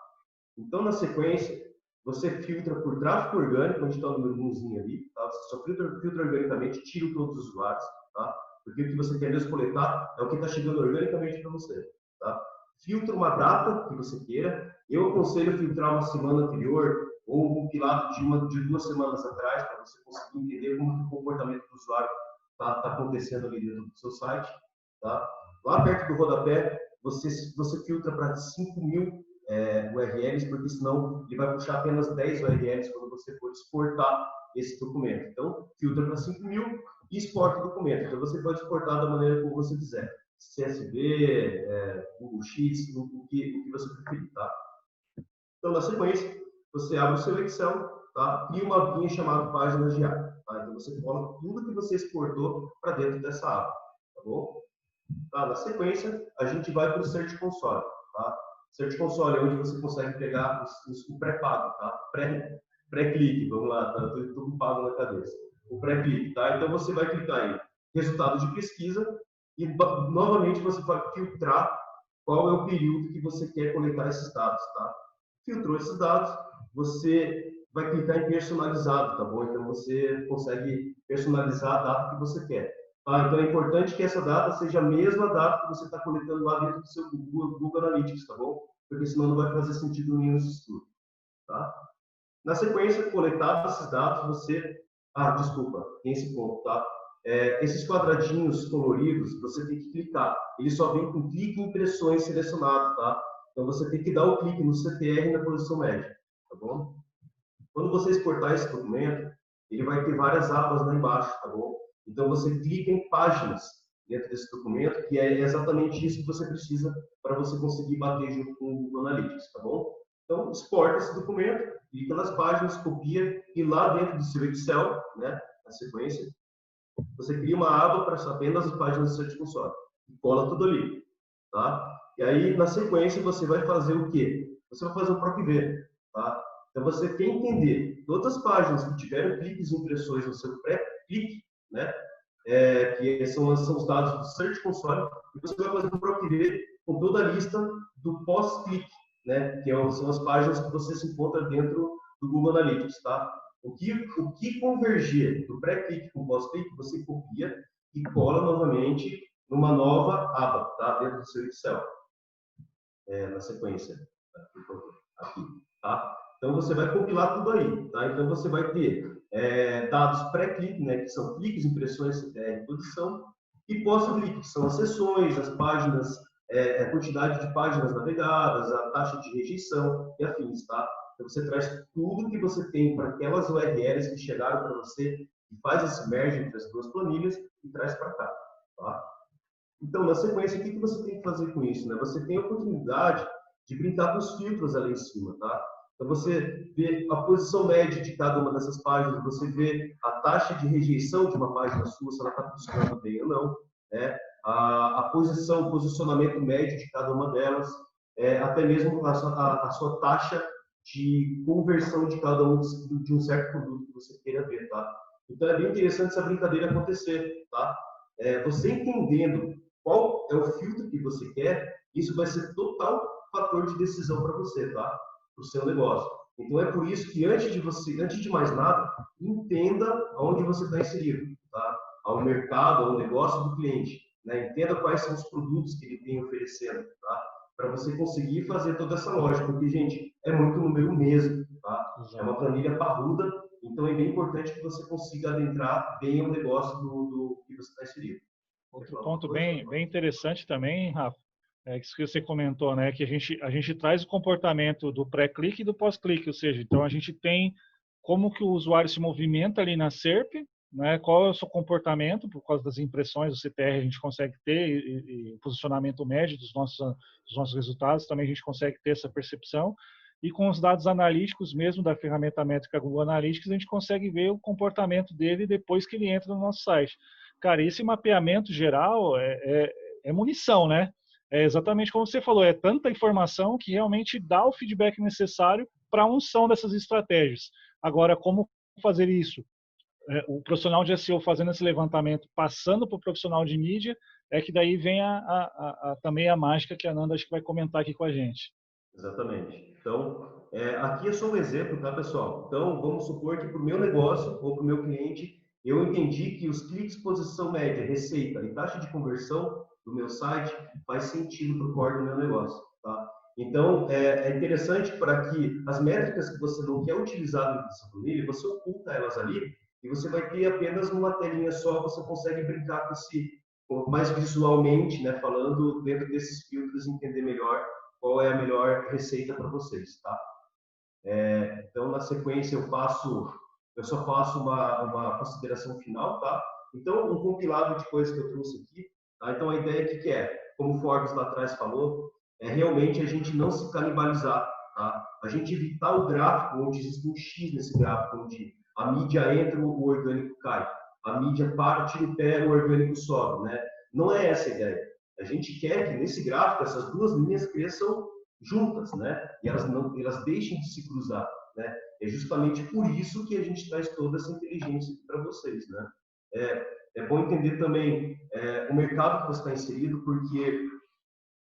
Então, na sequência, você filtra por tráfego orgânico, onde está o númerozinho ali, tá? Você só filtra organicamente, tira todos os usuários, tá? Porque o que você quer mesmo coletar é o que está chegando organicamente para você, tá? Filtra uma data que você queira. Eu aconselho filtrar uma semana anterior ou um compilado de 2 semanas atrás, para você conseguir entender como que o comportamento do usuário está acontecendo ali dentro do seu site, tá? Lá perto do rodapé, você filtra para 5.000 URLs, porque senão ele vai puxar apenas 10 URLs quando você for exportar esse documento. Então, filtra para 5.000 e exporta o documento. Então, você pode exportar da maneira como você quiser. CSV, Google Sheets, o que você preferir, tá? Então, na sequência, você abre o seu Excel, tá? Cria uma abinha chamada páginas de aba, tá? Então, você coloca tudo que você exportou para dentro dessa aba, tá bom? Tá, na sequência, a gente vai para o Search Console. Tá? Search Console é onde você consegue pegar o pré-pago, tá? Pré-clique, vamos lá, tá? Estou com pago na cabeça. O pré-clique, tá? Então você vai clicar em resultados de pesquisa e novamente você vai filtrar qual é o período que você quer coletar esses dados, tá? Filtrou esses dados, você vai clicar em personalizado, tá bom? Então você consegue personalizar a data que você quer. Tá? Então é importante que essa data seja a mesma data que você está coletando lá dentro do seu Google Analytics, tá bom? Porque senão não vai fazer sentido nenhum esse estudo, tá? Na sequência, coletados esses dados, você... desculpa, tem esse ponto, tá? Esses quadradinhos coloridos, você tem que clicar. Ele só vem com clique em impressões selecionado, tá? Então você tem que dar o clique no CTR na posição média, tá bom? Quando você exportar esse documento, ele vai ter várias abas lá embaixo, tá bom? Então, você clica em páginas dentro desse documento, que é exatamente isso que você precisa para você conseguir bater junto com o Google Analytics, tá bom? Então, exporta esse documento, clica nas páginas, copia, e lá dentro do seu Excel, né, na sequência, você cria uma aba para apenas as páginas do Search Console. E cola tudo ali, tá? E aí, na sequência, você vai fazer o quê? Você vai fazer o PROC-V, tá? Então, você tem que entender todas as páginas que tiveram cliques e impressões no seu pré-clique, né? Que são os dados do Search Console, e você vai fazer um PROC-V com toda a lista do pós-clique, né? Que são as páginas que você se encontra dentro do Google Analytics, tá? O que convergir do pré-clique com o pós-clique, você copia e cola novamente numa nova aba, tá? Dentro do seu Excel. na sequência, por favor, aqui, tá? Então, você vai compilar tudo aí, tá? Então, você vai ter dados pré-clique, né, que são cliques, impressões, reposição, e pós-clique, que são as sessões, as páginas, a quantidade de páginas navegadas, a taxa de rejeição e afins, tá? Então, você traz tudo que você tem para aquelas URLs que chegaram para você e faz esse merge entre as duas planilhas e traz para cá, tá? Então, na sequência, o que você tem que fazer com isso, né? Você tem a oportunidade de brincar com os filtros ali em cima, tá? Então, você vê a posição média de cada uma dessas páginas, você vê a taxa de rejeição de uma página sua, se ela está funcionando bem ou não, né? A posição, o posicionamento médio de cada uma delas, até mesmo a sua taxa de conversão de cada um de um certo produto que você queira ver, tá? Então, é bem interessante essa brincadeira acontecer, tá? Você entendendo qual é o filtro que você quer, isso vai ser total fator de decisão para você, tá? Para o seu negócio. Então, é por isso que antes de mais nada, entenda onde você está inserido, tá? Ao mercado, ao negócio do cliente, né? Entenda quais são os produtos que ele tem oferecendo, tá? Para você conseguir fazer toda essa lógica, porque, gente, é muito número mesmo, tá? Exato. É uma planilha parruda, então é bem importante que você consiga adentrar bem o negócio do que você está inserido. Outro ponto bem interessante também, Rafa, isso que você comentou, né, que a gente traz o comportamento do pré-clique e do pós-clique, ou seja, então a gente tem como que o usuário se movimenta ali na SERP, né, qual é o seu comportamento, por causa das impressões do CTR a gente consegue ter, e posicionamento médio dos nossos resultados, também a gente consegue ter essa percepção, e com os dados analíticos mesmo da ferramenta métrica Google Analytics, a gente consegue ver o comportamento dele depois que ele entra no nosso site. Cara, esse mapeamento geral é munição, né? É exatamente como você falou, é tanta informação que realmente dá o feedback necessário para a unção dessas estratégias. Agora, como fazer isso? O profissional de SEO fazendo esse levantamento, passando para o profissional de mídia, é que daí vem também a mágica que a Nanda acho que vai comentar aqui com a gente. Exatamente. Então, aqui é só um exemplo, tá, pessoal? Então, vamos supor que para o meu negócio ou para o meu cliente, eu entendi que os cliques, posição média, receita e taxa de conversão do meu site faz sentido para o core do meu negócio, tá? Então, é interessante para que as métricas que você não quer utilizar dentro dessa planilha, você oculta elas ali e você vai ter apenas uma telinha só, você consegue brincar mais visualmente, né, falando dentro desses filtros, entender melhor qual é a melhor receita para vocês, tá? Então, na sequência, eu só faço uma consideração final, tá? Então, um compilado de coisas que eu trouxe aqui, tá? Então, a ideia aqui que como o Forbes lá atrás falou, realmente a gente não se canibalizar, tá? A gente evitar o gráfico onde existe um X nesse gráfico, onde a mídia entra, o orgânico cai. A mídia para, tira o pé, o orgânico sobe, né? Não é essa a ideia. A gente quer que nesse gráfico essas duas linhas cresçam juntas, né? E elas deixem de se cruzar, né? É justamente por isso que a gente traz toda essa inteligência para vocês, né? É bom entender também o mercado que você está inserido, porque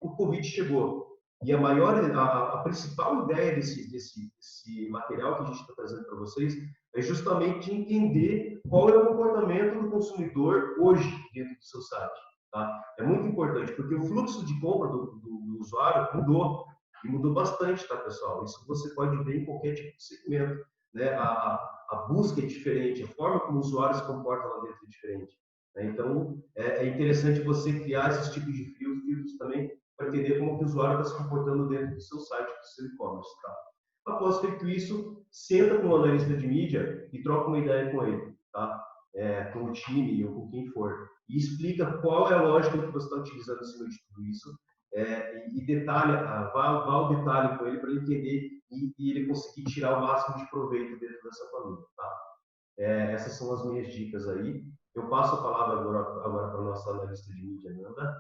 o Covid chegou e a principal ideia desse material que a gente está trazendo para vocês é justamente entender qual é o comportamento do consumidor hoje dentro do seu site. Tá? É muito importante, porque o fluxo de compra do usuário mudou, e mudou bastante, tá, pessoal? Isso você pode ver em qualquer tipo de segmento, né? A busca é diferente, a forma como o usuário se comporta lá dentro é diferente, né? Então, é interessante você criar esses tipos de filtros também, para entender como que o usuário está se comportando dentro do seu site, do seu e-commerce, tá? Após feito isso, senta com o analista de mídia e troca uma ideia com ele, tá? Com o time ou com quem for. E explica qual é a lógica que você está utilizando em cima de tudo isso. E detalha, vá ao detalhe com ele para ele entender e ele conseguir tirar o máximo de proveito dentro dessa família, tá? Essas são as minhas dicas aí. Eu passo a palavra agora para a nossa analista de mídia, Nanda.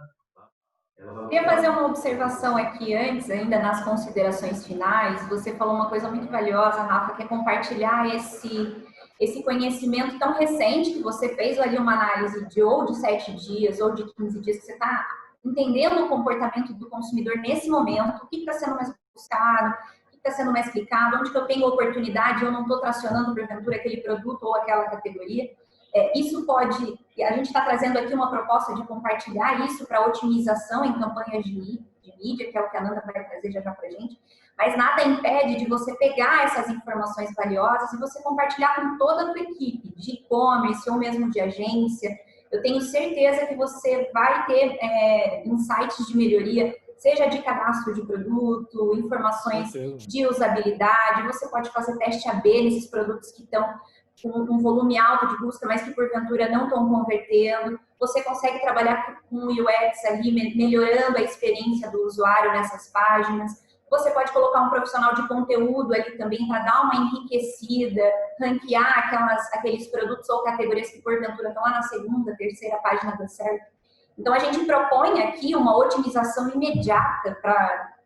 Queria fazer uma observação aqui antes, ainda nas considerações finais. Você falou uma coisa muito valiosa, Rafa, que é compartilhar esse conhecimento tão recente que você fez ali uma análise de 7 dias ou de 15 dias, que você está entendendo o comportamento do consumidor nesse momento, o que está sendo mais buscado, o que está sendo mais clicado, onde que eu tenho oportunidade, eu não estou tracionando, porventura, aquele produto ou aquela categoria. Isso pode... A gente está trazendo aqui uma proposta de compartilhar isso para otimização em campanhas de lead. de mídia, que é o que a Nanda vai trazer já para a gente, mas nada impede de você pegar essas informações valiosas e você compartilhar com toda a tua equipe, de e-commerce ou mesmo de agência. Eu tenho certeza que você vai ter insights de melhoria, seja de cadastro de produto, informações de usabilidade, você pode fazer teste AB nesses produtos que estão com um volume alto de busca, mas que porventura não estão convertendo. Você consegue trabalhar com o UX ali, melhorando a experiência do usuário nessas páginas. Você pode colocar um profissional de conteúdo ali também para dar uma enriquecida, ranquear aqueles produtos ou categorias que porventura estão lá na segunda, terceira página do certo. Então, a gente propõe aqui uma otimização imediata para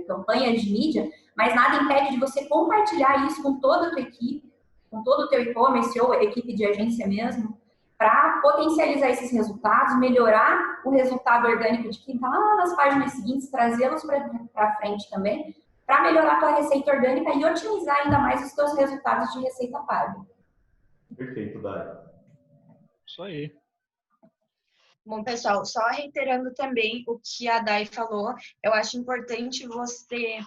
campanhas de mídia, mas nada impede de você compartilhar isso com toda a tua equipe, com todo o teu e-commerce ou equipe de agência mesmo, para potencializar esses resultados, melhorar o resultado orgânico de quem está lá nas páginas seguintes, trazê-los para frente também, para melhorar a tua receita orgânica e otimizar ainda mais os teus resultados de receita paga. Perfeito, Dai. Isso aí. Bom, pessoal, só reiterando também o que a Dai falou, eu acho importante você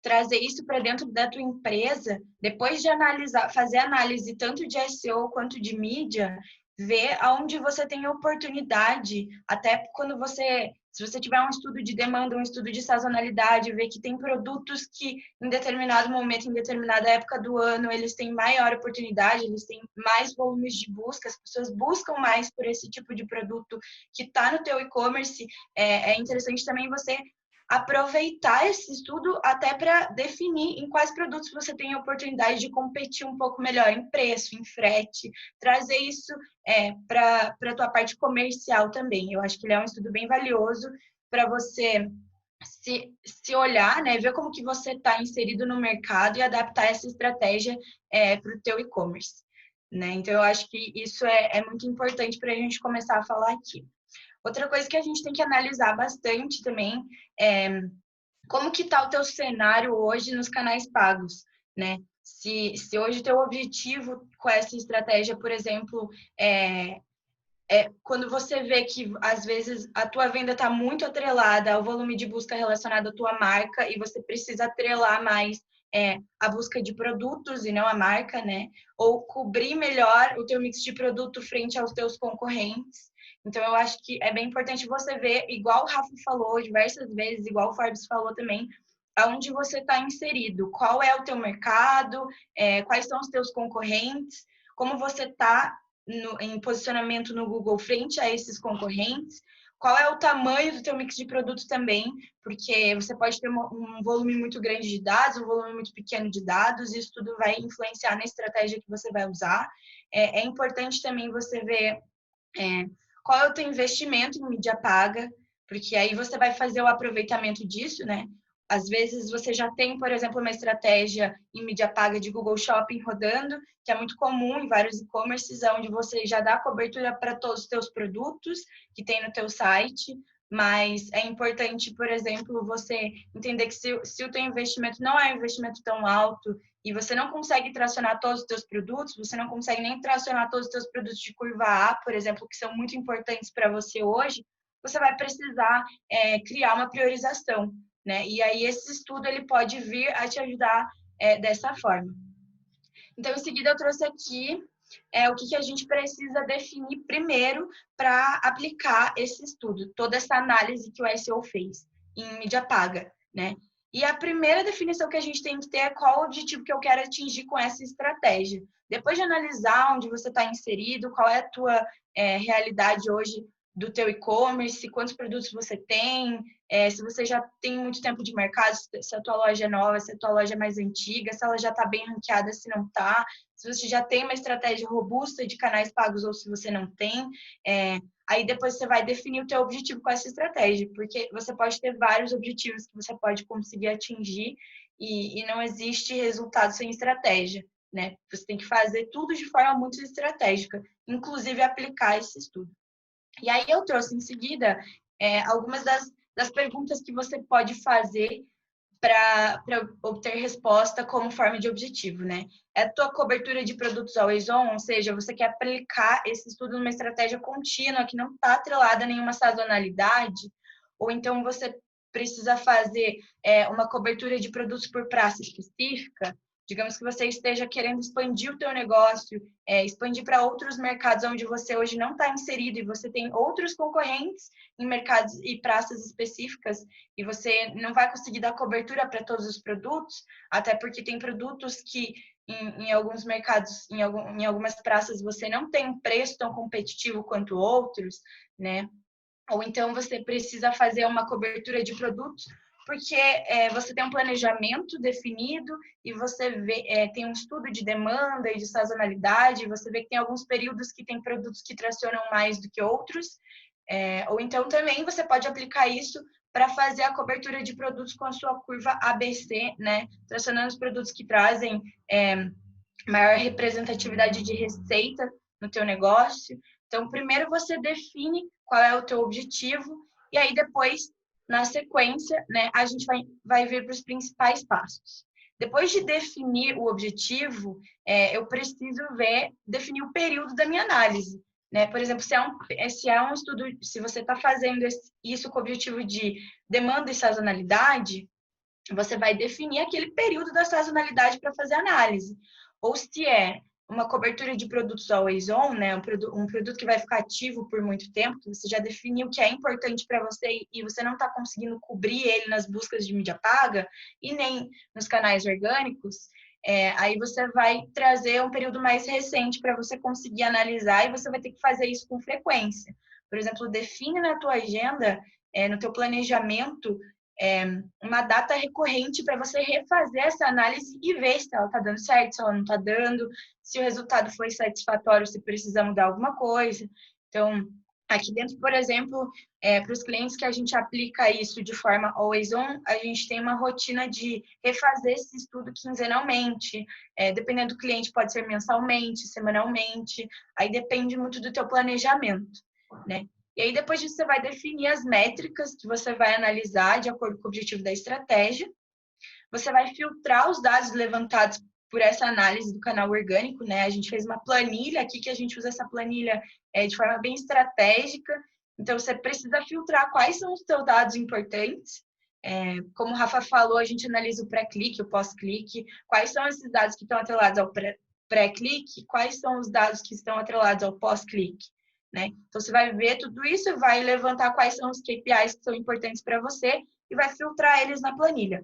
trazer isso para dentro da tua empresa, depois de analisar, fazer análise tanto de SEO quanto de mídia, ver aonde você tem oportunidade, até quando se você tiver um estudo de demanda, um estudo de sazonalidade, ver que tem produtos que em determinado momento, em determinada época do ano, eles têm maior oportunidade, eles têm mais volumes de busca, as pessoas buscam mais por esse tipo de produto que está no teu e-commerce. É interessante também você aproveitar esse estudo até para definir em quais produtos você tem a oportunidade de competir um pouco melhor em preço, em frete, trazer isso para a tua parte comercial também. Eu acho que ele é um estudo bem valioso para você se olhar, né, ver como que você está inserido no mercado e adaptar essa estratégia para o teu e-commerce. Né? Então, eu acho que isso é muito importante para a gente começar a falar aqui. Outra coisa que a gente tem que analisar bastante também é como que está o teu cenário hoje nos canais pagos, né? Se hoje o teu objetivo com essa estratégia, por exemplo, quando você vê que, às vezes, a tua venda está muito atrelada ao volume de busca relacionado à tua marca e você precisa atrelar mais a busca de produtos e não a marca, né? Ou cobrir melhor o teu mix de produto frente aos teus concorrentes. Então, eu acho que é bem importante você ver, igual o Rafa falou diversas vezes, igual o Forbes falou também, aonde você está inserido, qual é o teu mercado, quais são os teus concorrentes, como você está em posicionamento no Google frente a esses concorrentes, qual é o tamanho do teu mix de produto também, porque você pode ter um volume muito grande de dados, um volume muito pequeno de dados, e isso tudo vai influenciar na estratégia que você vai usar. É importante também você ver qual é o teu investimento em mídia paga, porque aí você vai fazer o aproveitamento disso, né? Às vezes você já tem, por exemplo, uma estratégia em mídia paga de Google Shopping rodando, que é muito comum em vários e-commerces, onde você já dá cobertura para todos os teus produtos que tem no teu site, mas é importante, por exemplo, você entender que se o teu investimento não é um investimento tão alto e você não consegue tracionar todos os teus produtos, você não consegue nem tracionar todos os teus produtos de curva A, por exemplo, que são muito importantes para você hoje, você vai precisar criar uma priorização, né? E aí esse estudo ele pode vir a te ajudar dessa forma. Então, em seguida, eu trouxe aqui o que a gente precisa definir primeiro para aplicar esse estudo, toda essa análise que o SEO fez em mídia paga, né? E a primeira definição que a gente tem que ter é qual o objetivo que eu quero atingir com essa estratégia. Depois de analisar onde você está inserido, qual é a tua realidade hoje do teu e-commerce, quantos produtos você tem, se você já tem muito tempo de mercado, se a tua loja é nova, se a tua loja é mais antiga, se ela já está bem ranqueada, se não está, se você já tem uma estratégia robusta de canais pagos ou se você não tem. Aí depois você vai definir o teu objetivo com essa estratégia, porque você pode ter vários objetivos que você pode conseguir atingir e não existe resultado sem estratégia, né? Você tem que fazer tudo de forma muito estratégica, inclusive aplicar esse estudo. E aí eu trouxe em seguida algumas das perguntas que você pode fazer para obter resposta como forma de objetivo, né? É a tua cobertura de produtos always on, ou seja, você quer aplicar esse estudo numa estratégia contínua que não está atrelada a nenhuma sazonalidade, ou então você precisa fazer uma cobertura de produtos por praça específica. Digamos que você esteja querendo expandir o teu negócio, expandir para outros mercados onde você hoje não está inserido e você tem outros concorrentes em mercados e praças específicas e você não vai conseguir dar cobertura para todos os produtos, até porque tem produtos que em alguns mercados, em algumas praças, você não tem um preço tão competitivo quanto outros, né? Ou então você precisa fazer uma cobertura de produtos porque você tem um planejamento definido e você tem um estudo de demanda e de sazonalidade, e você vê que tem alguns períodos que tem produtos que tracionam mais do que outros, ou então também você pode aplicar isso para fazer a cobertura de produtos com a sua curva ABC, né? Tracionando os produtos que trazem maior representatividade de receita no teu negócio. Então, primeiro você define qual é o teu objetivo e aí depois, na sequência, né, a gente vai vir para os principais passos. Depois de definir o objetivo, eu preciso definir o período da minha análise. Né? Por exemplo, se é um estudo, se você está fazendo isso com o objetivo de demanda e sazonalidade, você vai definir aquele período da sazonalidade para fazer análise. Ou se é uma cobertura de produtos always on, né? Um produto que vai ficar ativo por muito tempo, que você já definiu que é importante para você e você não está conseguindo cobrir ele nas buscas de mídia paga e nem nos canais orgânicos, aí você vai trazer um período mais recente para você conseguir analisar e você vai ter que fazer isso com frequência. Por exemplo, define na tua agenda, no teu planejamento, uma data recorrente para você refazer essa análise e ver se ela está dando certo, se ela não está dando, se o resultado foi satisfatório, se precisa mudar alguma coisa. Então, aqui dentro, por exemplo, para os clientes que a gente aplica isso de forma always on, a gente tem uma rotina de refazer esse estudo quinzenalmente. Dependendo do cliente, pode ser mensalmente, semanalmente, aí depende muito do teu planejamento, né? E aí, depois disso, você vai definir as métricas que você vai analisar de acordo com o objetivo da estratégia. Você vai filtrar os dados levantados por essa análise do canal orgânico, né? A gente fez uma planilha aqui, que a gente usa essa planilha de forma bem estratégica. Então, você precisa filtrar quais são os seus dados importantes. Como o Rafa falou, a gente analisa o pré-clique, o pós-clique. Quais são esses dados que estão atrelados ao pré-clique? Quais são os dados que estão atrelados ao pós-clique? Né? Então, você vai ver tudo isso, vai levantar quais são os KPIs que são importantes para você e vai filtrar eles na planilha.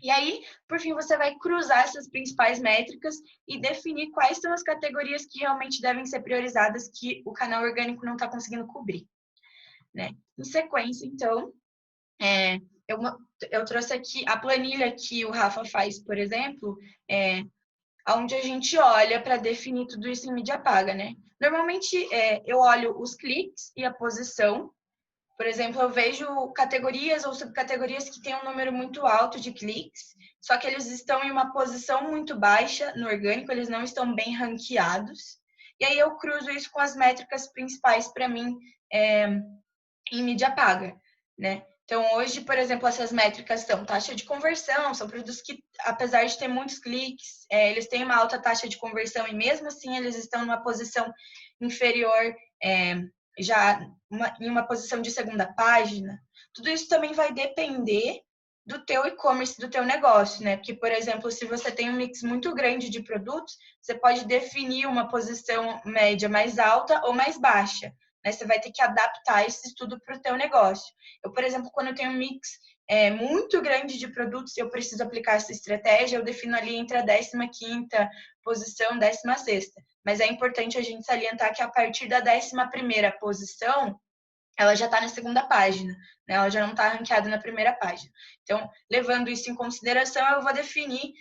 E aí, por fim, você vai cruzar essas principais métricas e definir quais são as categorias que realmente devem ser priorizadas que o canal orgânico não está conseguindo cobrir. Né? Em sequência, então, eu trouxe aqui a planilha que o Rafa faz, por exemplo, onde a gente olha para definir tudo isso em mídia paga, né? Normalmente, eu olho os cliques e a posição. Por exemplo, eu vejo categorias ou subcategorias que têm um número muito alto de cliques, só que eles estão em uma posição muito baixa no orgânico, eles não estão bem ranqueados. E aí eu cruzo isso com as métricas principais para mim em mídia paga, né? Então, hoje, por exemplo, essas métricas são taxa de conversão, são produtos que, apesar de ter muitos cliques, eles têm uma alta taxa de conversão e, mesmo assim, eles estão numa posição inferior, já em uma posição de segunda página. Tudo isso também vai depender do teu e-commerce, do teu negócio, né? Porque, por exemplo, se você tem um mix muito grande de produtos, você pode definir uma posição média mais alta ou mais baixa. Você vai ter que adaptar esse estudo para o teu negócio. Eu, por exemplo, quando eu tenho um mix muito grande de produtos e eu preciso aplicar essa estratégia, eu defino ali entre a 15ª posição e 16ª. Mas é importante a gente salientar que a partir da 11ª posição, ela já está na segunda página, né? Ela já não está ranqueada na primeira página. Então, levando isso em consideração, eu vou definir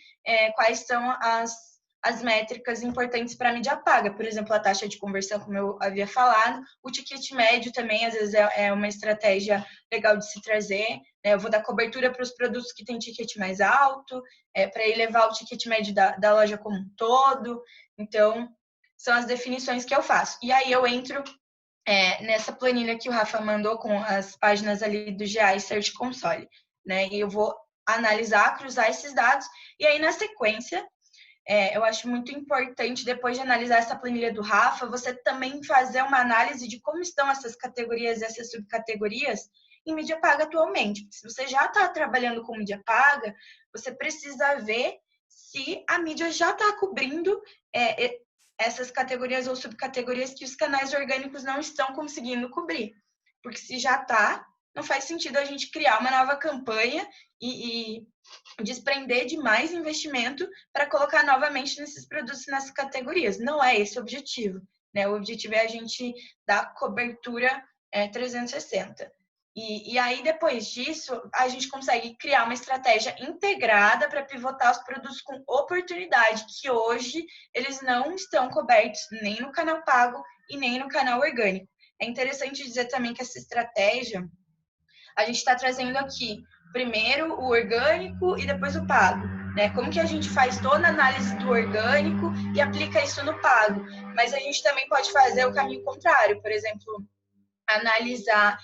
quais são as métricas importantes para a mídia paga. Por exemplo, a taxa de conversão, como eu havia falado. O ticket médio também, às vezes, é uma estratégia legal de se trazer. Né? Eu vou dar cobertura para os produtos que têm ticket mais alto, para elevar o ticket médio da loja como um todo. Então, são as definições que eu faço. E aí eu entro nessa planilha que o Rafa mandou com as páginas ali do GA e Search Console. Né? E eu vou analisar, cruzar esses dados. E aí, na sequência, eu acho muito importante, depois de analisar essa planilha do Rafa, você também fazer uma análise de como estão essas categorias e essas subcategorias em mídia paga atualmente. Se você já está trabalhando com mídia paga, você precisa ver se a mídia já está cobrindo essas categorias ou subcategorias que os canais orgânicos não estão conseguindo cobrir. Porque se já está, não faz sentido a gente criar uma nova campanha e desprender de mais investimento para colocar novamente nesses produtos, nessas categorias. Não é esse o objetivo, né? O objetivo é a gente dar cobertura 360. E aí, depois disso, a gente consegue criar uma estratégia integrada para pivotar os produtos com oportunidade, que hoje eles não estão cobertos nem no canal pago e nem no canal orgânico. É interessante dizer também que essa estratégia, a gente está trazendo aqui primeiro o orgânico e depois o pago, né? Como que a gente faz toda a análise do orgânico e aplica isso no pago? Mas a gente também pode fazer o caminho contrário, por exemplo, analisar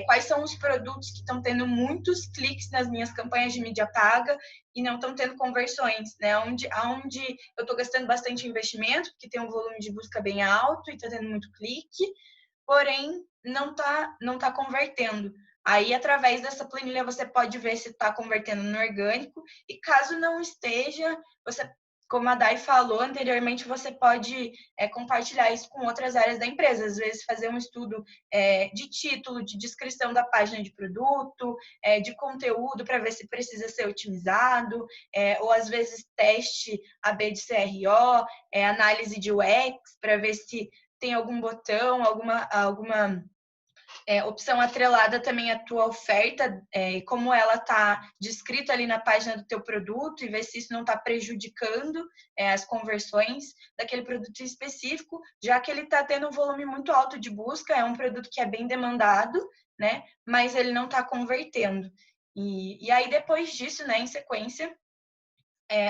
quais são os produtos que estão tendo muitos cliques nas minhas campanhas de mídia paga e não estão tendo conversões, né? Onde eu estou gastando bastante investimento, porque tem um volume de busca bem alto e está tendo muito clique, porém não tá convertendo. Aí, através dessa planilha, você pode ver se está convertendo no orgânico e caso não esteja, você, como a Dai falou anteriormente, você pode compartilhar isso com outras áreas da empresa. Às vezes, fazer um estudo de título, de descrição da página de produto, de conteúdo para ver se precisa ser otimizado, ou às vezes teste AB de CRO, análise de UX, para ver se tem algum botão, alguma opção atrelada também à tua oferta, como ela está descrita ali na página do teu produto e ver se isso não está prejudicando as conversões daquele produto específico, já que ele está tendo um volume muito alto de busca, é um produto que é bem demandado, né? Mas ele não está convertendo. E aí, depois disso, né, em sequência,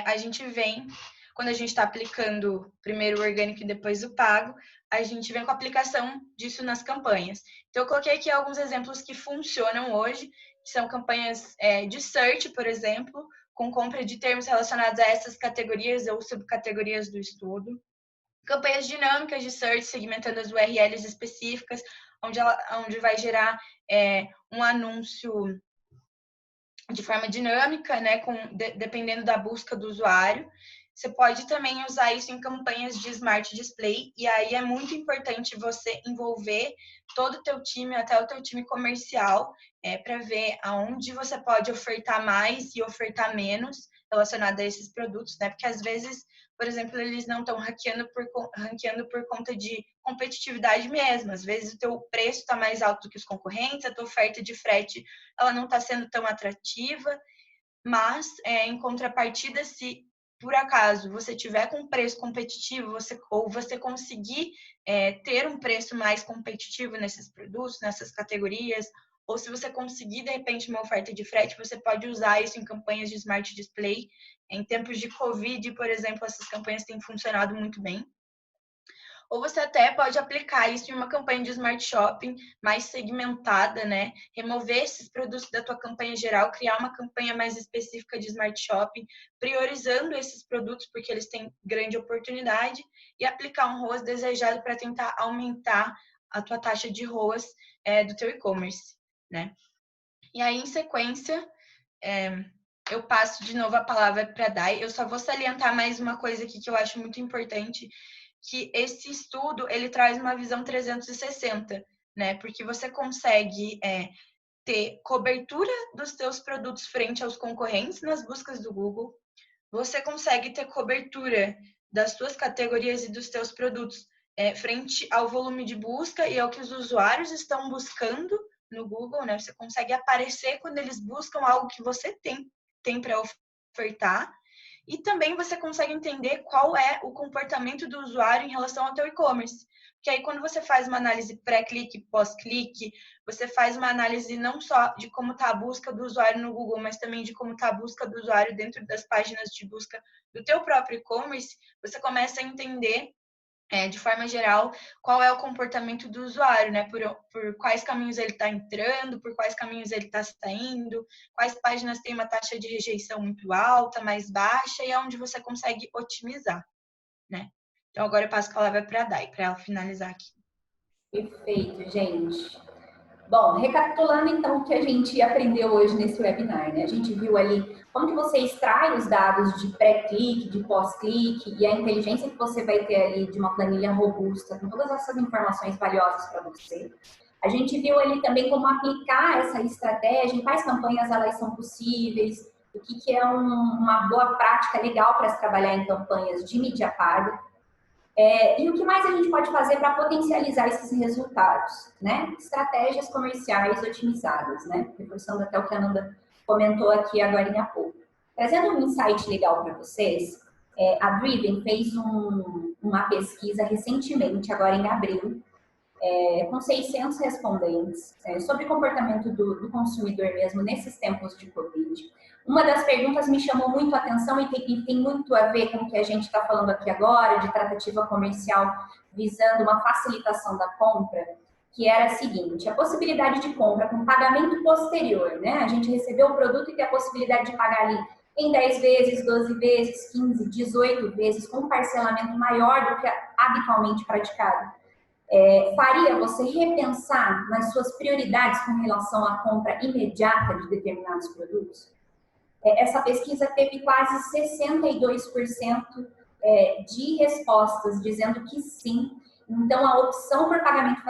a gente vem, quando a gente está aplicando primeiro o orgânico e depois o pago, a gente vem com a aplicação disso nas campanhas. Então, eu coloquei aqui alguns exemplos que funcionam hoje, que são campanhas de search, por exemplo, com compra de termos relacionados a essas categorias ou subcategorias do estudo. Campanhas dinâmicas de search, segmentando as URLs específicas, onde vai gerar um anúncio de forma dinâmica, né, dependendo da busca do usuário. Você pode também usar isso em campanhas de Smart Display, e aí é muito importante você envolver todo o teu time, até o teu time comercial, para ver aonde você pode ofertar mais e ofertar menos relacionado a esses produtos, né? Porque às vezes, por exemplo, eles não estão ranqueando por conta de competitividade mesmo. Às vezes o teu preço está mais alto do que os concorrentes, a tua oferta de frete ela não está sendo tão atrativa, mas em contrapartida, se por acaso você tiver com um preço competitivo, ou você conseguir ter um preço mais competitivo nesses produtos, nessas categorias, ou se você conseguir, de repente, uma oferta de frete, você pode usar isso em campanhas de Smart Display. Em tempos de Covid, por exemplo, essas campanhas têm funcionado muito bem. Ou você até pode aplicar isso em uma campanha de Smart Shopping mais segmentada, né? Remover esses produtos da tua campanha geral, criar uma campanha mais específica de Smart Shopping, priorizando esses produtos porque eles têm grande oportunidade e aplicar um ROAS desejado para tentar aumentar a tua taxa de ROAS do teu e-commerce, né? E aí, em sequência, eu passo de novo a palavra para a Dai. Eu só vou salientar mais uma coisa aqui que eu acho muito importante, que esse estudo, ele traz uma visão 360, né? Porque você consegue ter cobertura dos teus produtos frente aos concorrentes nas buscas do Google, você consegue ter cobertura das suas categorias e dos teus produtos frente ao volume de busca e ao que os usuários estão buscando no Google, né? Você consegue aparecer quando eles buscam algo que você tem para ofertar. E também você consegue entender qual é o comportamento do usuário em relação ao teu e-commerce. Porque aí, quando você faz uma análise pré-clique e pós-clique, você faz uma análise não só de como está a busca do usuário no Google, mas também de como está a busca do usuário dentro das páginas de busca do teu próprio e-commerce, você começa a entender de forma geral, qual é o comportamento do usuário, né? Por quais caminhos ele está entrando, por quais caminhos ele está saindo, quais páginas têm uma taxa de rejeição muito alta, mais baixa, e é onde você consegue otimizar, né? Então, agora eu passo a palavra para a Dai, para ela finalizar aqui. Perfeito, gente. Bom, recapitulando então o que a gente aprendeu hoje nesse webinar, né? A gente viu ali como que você extrai os dados de pré-clique, de pós-clique e a inteligência que você vai ter ali de uma planilha robusta com todas essas informações valiosas para você. A gente viu ali também como aplicar essa estratégia, em quais campanhas elas são possíveis, o que é uma boa prática legal para se trabalhar em campanhas de mídia paga. E o que mais a gente pode fazer para potencializar esses resultados, né? Estratégias comerciais otimizadas, né? Reforçando até o que a Nanda comentou aqui agora há pouco. Trazendo um insight legal para vocês, a Driven fez uma pesquisa recentemente, agora em abril, com 600 respondentes, sobre o comportamento do consumidor mesmo nesses tempos de Covid. Uma das perguntas me chamou muito a atenção e tem muito a ver com o que a gente está falando aqui agora, de tratativa comercial visando uma facilitação da compra, que era a seguinte: a possibilidade de compra com pagamento posterior, né? A gente recebeu o produto e tem a possibilidade de pagar ali em 10 vezes, 12 vezes, 15, 18 vezes, com um parcelamento maior do que habitualmente praticado. Faria você repensar nas suas prioridades com relação à compra imediata de determinados produtos? Essa pesquisa teve quase 62% de respostas dizendo que sim. Então, a opção por pagamento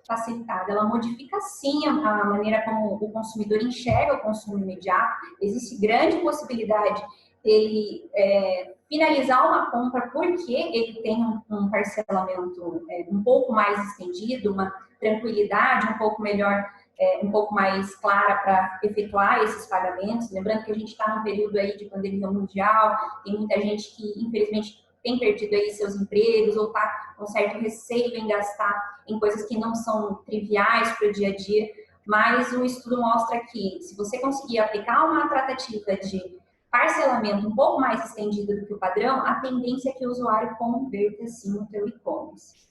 facilitado, ela modifica sim a maneira como o consumidor enxerga o consumo imediato. Existe grande possibilidade dele finalizar uma compra porque ele tem um parcelamento um pouco mais estendido, uma tranquilidade um pouco melhor, um pouco mais clara para efetuar esses pagamentos. Lembrando que a gente está num período aí de pandemia mundial, tem muita gente que, infelizmente, tem perdido aí seus empregos ou está com certo receio em gastar em coisas que não são triviais para o dia a dia, mas o estudo mostra que se você conseguir aplicar uma tratativa de parcelamento um pouco mais estendido do que o padrão, a tendência é que o usuário converta sim no teu e-commerce.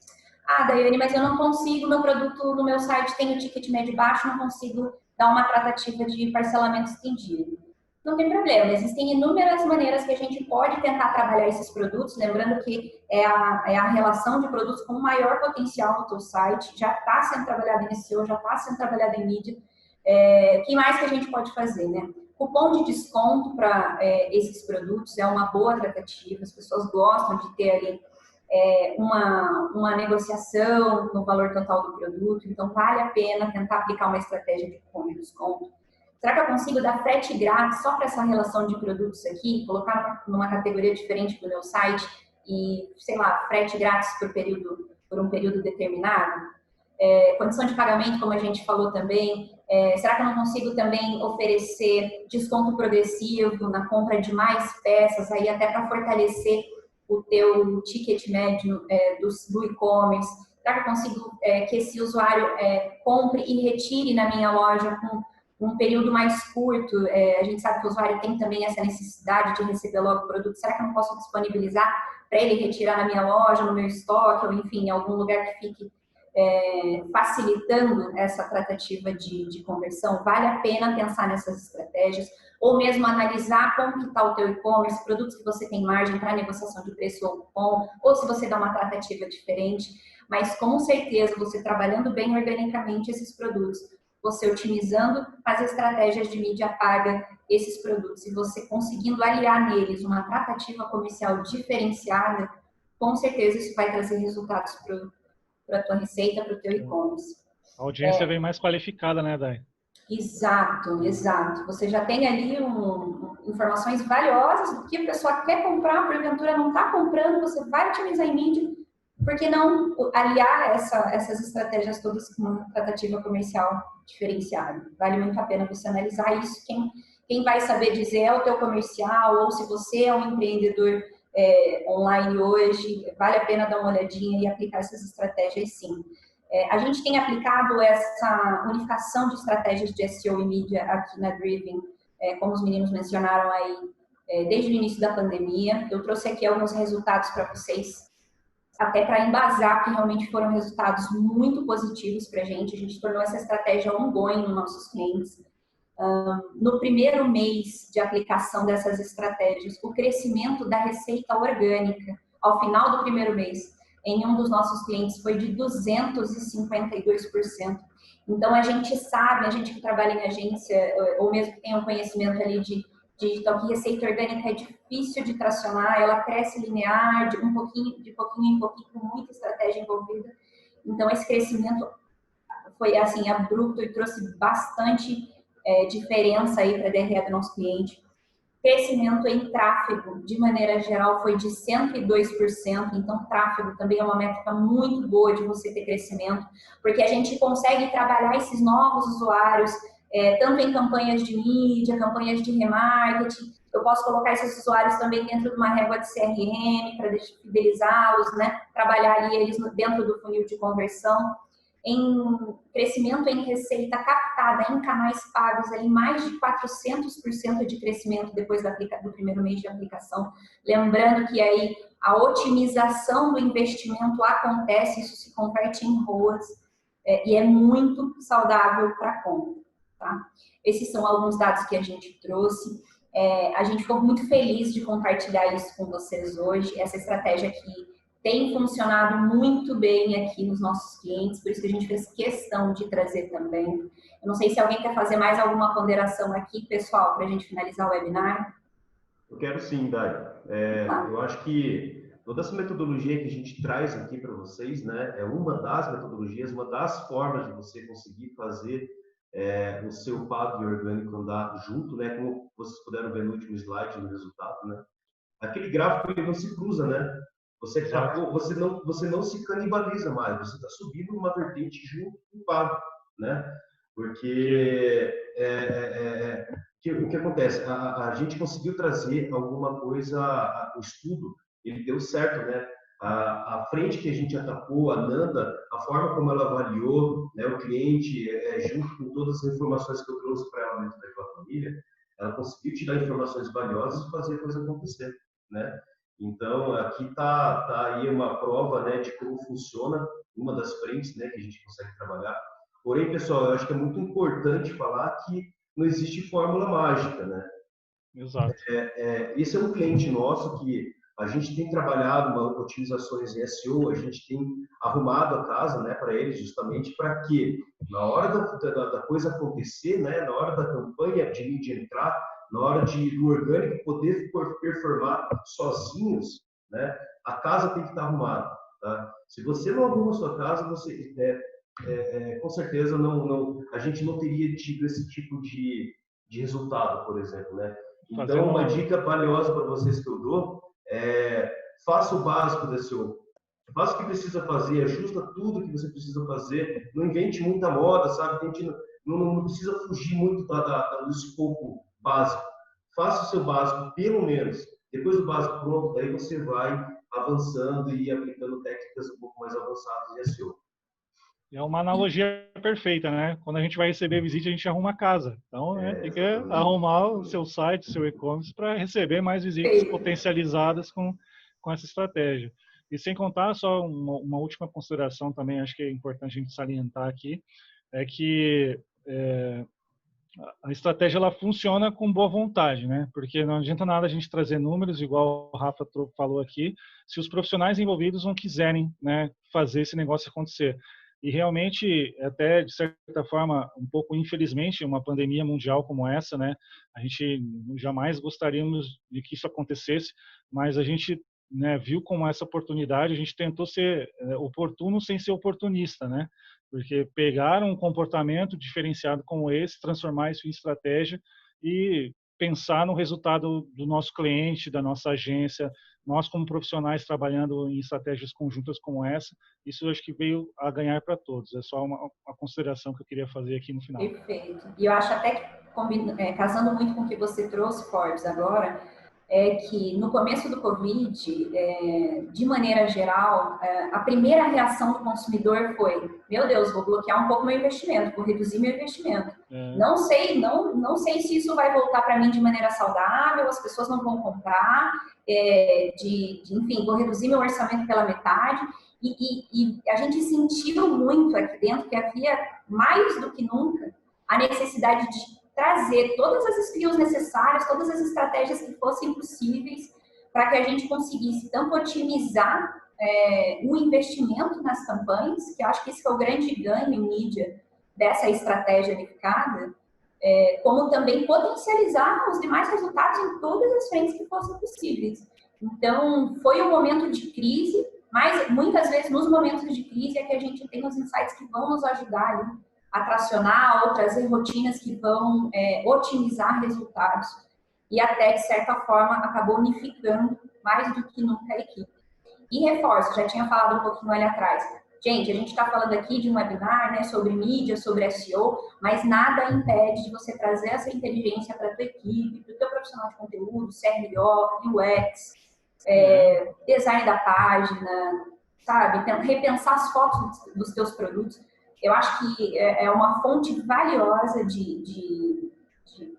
Ah, Daiane, mas eu não consigo, meu produto no meu site tem o ticket médio baixo, não consigo dar uma tratativa de parcelamento estendido. Não tem problema, existem inúmeras maneiras que a gente pode tentar trabalhar esses produtos, lembrando que é a relação de produtos com maior potencial no teu site, já está sendo trabalhado em SEO, já está sendo trabalhado em mídia. O que mais que a gente pode fazer, né? Cupom de desconto para esses produtos é uma boa tratativa, as pessoas gostam de ter ali uma negociação no valor total do produto, então vale a pena tentar aplicar uma estratégia de cupom de desconto. Será que eu consigo dar frete grátis só para essa relação de produtos aqui, colocar numa categoria diferente do meu site e, sei lá, frete grátis por um período determinado? Condição de pagamento, como a gente falou também. Será que eu não consigo também oferecer desconto progressivo na compra de mais peças, aí até para fortalecer o teu ticket médio do e-commerce? Será que eu consigo que esse usuário compre e retire na minha loja com um período mais curto? A gente sabe que o usuário tem também essa necessidade de receber logo o produto. Será que eu não posso disponibilizar para ele retirar na minha loja, no meu estoque, ou enfim, em algum lugar que fique facilitando essa tratativa de conversão? Vale a pena pensar nessas estratégias, ou mesmo analisar como que está o teu e-commerce, produtos que você tem margem para negociação de preço ou cupom, ou se você dá uma tratativa diferente. Mas com certeza, você trabalhando bem organicamente esses produtos, você otimizando as estratégias de mídia paga, esses produtos, e você conseguindo aliar neles uma tratativa comercial diferenciada, com certeza isso vai trazer resultados para a tua receita, para o teu e-commerce. A audiência vem mais qualificada, né, Dai? Exato, exato. Você já tem ali informações valiosas do que a pessoa quer comprar, porventura não está comprando, você vai otimizar em mídia. Por que não aliar essas estratégias todas com uma tratativa comercial diferenciada? Vale muito a pena você analisar isso. Quem vai saber dizer é o teu comercial, ou se você é um empreendedor online hoje, vale a pena dar uma olhadinha e aplicar essas estratégias sim. A gente tem aplicado essa unificação de estratégias de SEO e mídia aqui na Driven, como os meninos mencionaram aí, desde o início da pandemia. Eu trouxe aqui alguns resultados para vocês, até para embasar que realmente foram resultados muito positivos para a gente tornou essa estratégia ongoing nos nossos clientes. No primeiro mês de aplicação dessas estratégias, o crescimento da receita orgânica, ao final do primeiro mês, em um dos nossos clientes foi de 252%. Então, a gente sabe, a gente que trabalha em agência, ou mesmo que tenha um conhecimento ali de digital, que receita orgânica é difícil de tracionar, ela cresce linear, de pouquinho em pouquinho, com muita estratégia envolvida. Então, esse crescimento foi, assim, abrupto e trouxe bastante diferença aí para a DRE do nosso cliente. Crescimento em tráfego, de maneira geral, foi de 102%. Então, tráfego também é uma métrica muito boa de você ter crescimento, porque a gente consegue trabalhar esses novos usuários, tanto em campanhas de mídia, campanhas de remarketing. Eu posso colocar esses usuários também dentro de uma régua de CRM para fidelizá-los, né? Trabalhar ali eles dentro do funil de conversão. Em crescimento em receita captada em canais pagos, ali mais de 400% de crescimento depois do primeiro mês de aplicação. Lembrando que aí a otimização do investimento acontece, isso se converte em ROAS, e é muito saudável para a conta. Tá? Esses são alguns dados que a gente trouxe. A gente ficou muito feliz de compartilhar isso com vocês hoje, essa estratégia que tem funcionado muito bem aqui nos nossos clientes, por isso que a gente fez questão de trazer também. Eu não sei se alguém quer fazer mais alguma ponderação aqui, pessoal, para a gente finalizar o webinar. Eu quero sim, Dai. Eu acho que toda essa metodologia que a gente traz aqui para vocês, né, é uma das metodologias, uma das formas de você conseguir fazer o seu pago e orgânico andar junto, né, como vocês puderam ver no último slide, no resultado, né. Aquele gráfico ele não se cruza, né? Você não se canibaliza mais, você está subindo uma vertente junto com o pago, né? Porque o que acontece? A gente conseguiu trazer alguma coisa, o estudo, ele deu certo, né? A frente que a gente atacou, a Nanda, a forma como ela avaliou, né, o cliente, junto com todas as informações que eu trouxe para ela dentro daquela família, ela conseguiu te dar informações valiosas e fazer a coisa acontecer, né? Então, aqui tá aí uma prova, né, de como funciona uma das frentes, né, que a gente consegue trabalhar. Porém, pessoal, eu acho que é muito importante falar que não existe fórmula mágica, né? Exato. Esse é um cliente nosso que a gente tem trabalhado otimizações em SEO, a gente tem arrumado a casa, né, para eles, justamente para que, na hora da coisa acontecer, né, na hora da campanha de mídia entrar, na hora do orgânico poder performar sozinhos, né, a casa tem que estar arrumada. Tá? Se você não arruma a sua casa, você com certeza a gente não teria tido esse tipo de resultado, por exemplo, né? Então, uma dica valiosa para vocês que eu dou faça o básico da SEO. Faça o que precisa fazer, ajusta tudo que você precisa fazer, não invente muita moda, sabe? Não precisa fugir muito do escopo básico. Faça o seu básico, pelo menos. Depois do básico pronto, daí você vai avançando e aplicando técnicas um pouco mais avançadas em SEO. É uma analogia perfeita, né? Quando a gente vai receber visita, a gente arruma a casa. Então, tem que arrumar o seu site, o seu e-commerce, para receber mais visitas potencializadas com essa estratégia. E sem contar, só uma última consideração também, acho que é importante a gente salientar aqui, é que a estratégia ela funciona com boa vontade, né? Porque não adianta nada a gente trazer números, igual o Rafa falou aqui, se os profissionais envolvidos não quiserem, né, fazer esse negócio acontecer. E realmente, até de certa forma, um pouco infelizmente, uma pandemia mundial como essa, né, a gente jamais gostaríamos de que isso acontecesse, mas a gente, né, viu como essa oportunidade, a gente tentou ser oportuno sem ser oportunista, né? Porque pegar um comportamento diferenciado como esse, transformar isso em estratégia e pensar no resultado do nosso cliente, da nossa agência, nós como profissionais trabalhando em estratégias conjuntas como essa, isso eu acho que veio a ganhar para todos. É só uma consideração que eu queria fazer aqui no final. Perfeito. E eu acho até que, casando muito com o que você trouxe, Forbes, agora, é que no começo do Covid, de maneira geral, a primeira reação do consumidor foi: meu Deus, vou bloquear um pouco meu investimento, vou reduzir meu investimento. Não sei se isso vai voltar para mim de maneira saudável, as pessoas não vão comprar, enfim, vou reduzir meu orçamento pela metade. E a gente sentiu muito aqui dentro que havia, mais do que nunca, a necessidade de trazer todas as skills necessárias, todas as estratégias que fossem possíveis para que a gente conseguisse tanto otimizar o investimento nas campanhas, que eu acho que esse é o grande ganho em mídia dessa estratégia unificada, como também potencializar os demais resultados em todas as frentes que fossem possíveis. Então, foi um momento de crise, mas muitas vezes nos momentos de crise é que a gente tem os insights que vão nos ajudar ali a tracionar ou trazer rotinas que vão otimizar resultados e até, de certa forma, acabou unificando mais do que nunca a equipe. E reforço, já tinha falado um pouquinho ali atrás. Gente, a gente está falando aqui de um webinar, né, sobre mídia, sobre SEO, mas nada impede de você trazer essa inteligência para a tua equipe, para o teu profissional de conteúdo, CRO, UX, design da página, sabe? Então, repensar as fotos dos teus produtos. Eu acho que é uma fonte valiosa de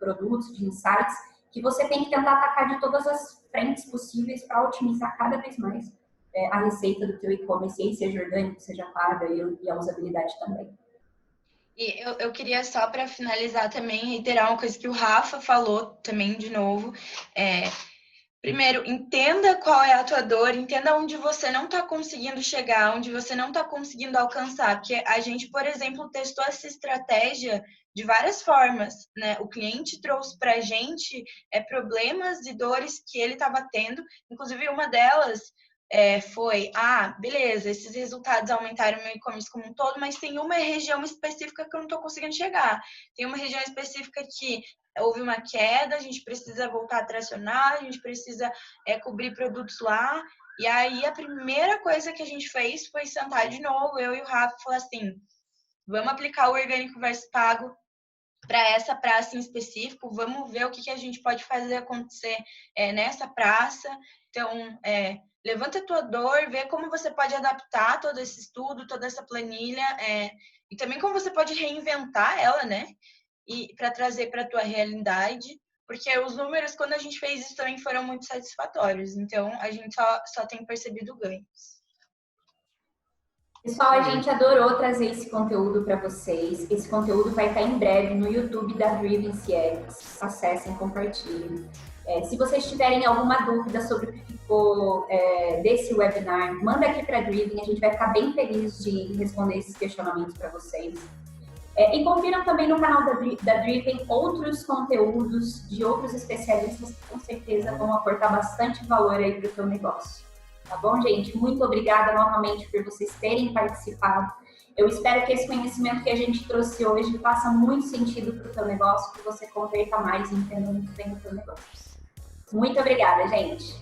produtos, de insights, que você tem que tentar atacar de todas as frentes possíveis para otimizar cada vez mais a receita do teu e-commerce, seja orgânico, seja paga e a usabilidade também. E eu queria só para finalizar também reiterar uma coisa que o Rafa falou também de novo. Primeiro, entenda qual é a tua dor, entenda onde você não está conseguindo chegar, onde você não está conseguindo alcançar. Porque a gente, por exemplo, testou essa estratégia de várias formas, né? O cliente trouxe para a gente problemas e dores que ele estava tendo. Inclusive, uma delas foi, beleza, esses resultados aumentaram o meu e-commerce como um todo, mas tem uma região específica que eu não estou conseguindo chegar. Tem uma região específica que houve uma queda, a gente precisa voltar a tracionar, a gente precisa cobrir produtos lá. E aí, a primeira coisa que a gente fez foi sentar de novo, eu e o Rafa, e falar assim, vamos aplicar o orgânico versus pago para essa praça em específico, vamos ver o que a gente pode fazer acontecer nessa praça. Então, levanta a tua dor, vê como você pode adaptar todo esse estudo, toda essa planilha, e também como você pode reinventar ela, né? E para trazer para a tua realidade, porque os números, quando a gente fez isso, também foram muito satisfatórios. Então, a gente só tem percebido ganhos. Pessoal, a gente adorou trazer esse conteúdo para vocês. Esse conteúdo vai estar em breve no YouTube da Driven CX. Acessem, compartilhem. Se vocês tiverem alguma dúvida sobre o que ficou desse webinar, manda aqui para a Driven. A gente vai ficar bem feliz de responder esses questionamentos para vocês. E confiram também no canal da Driven outros conteúdos de outros especialistas que com certeza vão aportar bastante valor aí para o seu negócio. Tá bom, gente? Muito obrigada novamente por vocês terem participado. Eu espero que esse conhecimento que a gente trouxe hoje faça muito sentido para o seu negócio, que você converta mais e entenda muito bem o seu negócio. Muito obrigada, gente!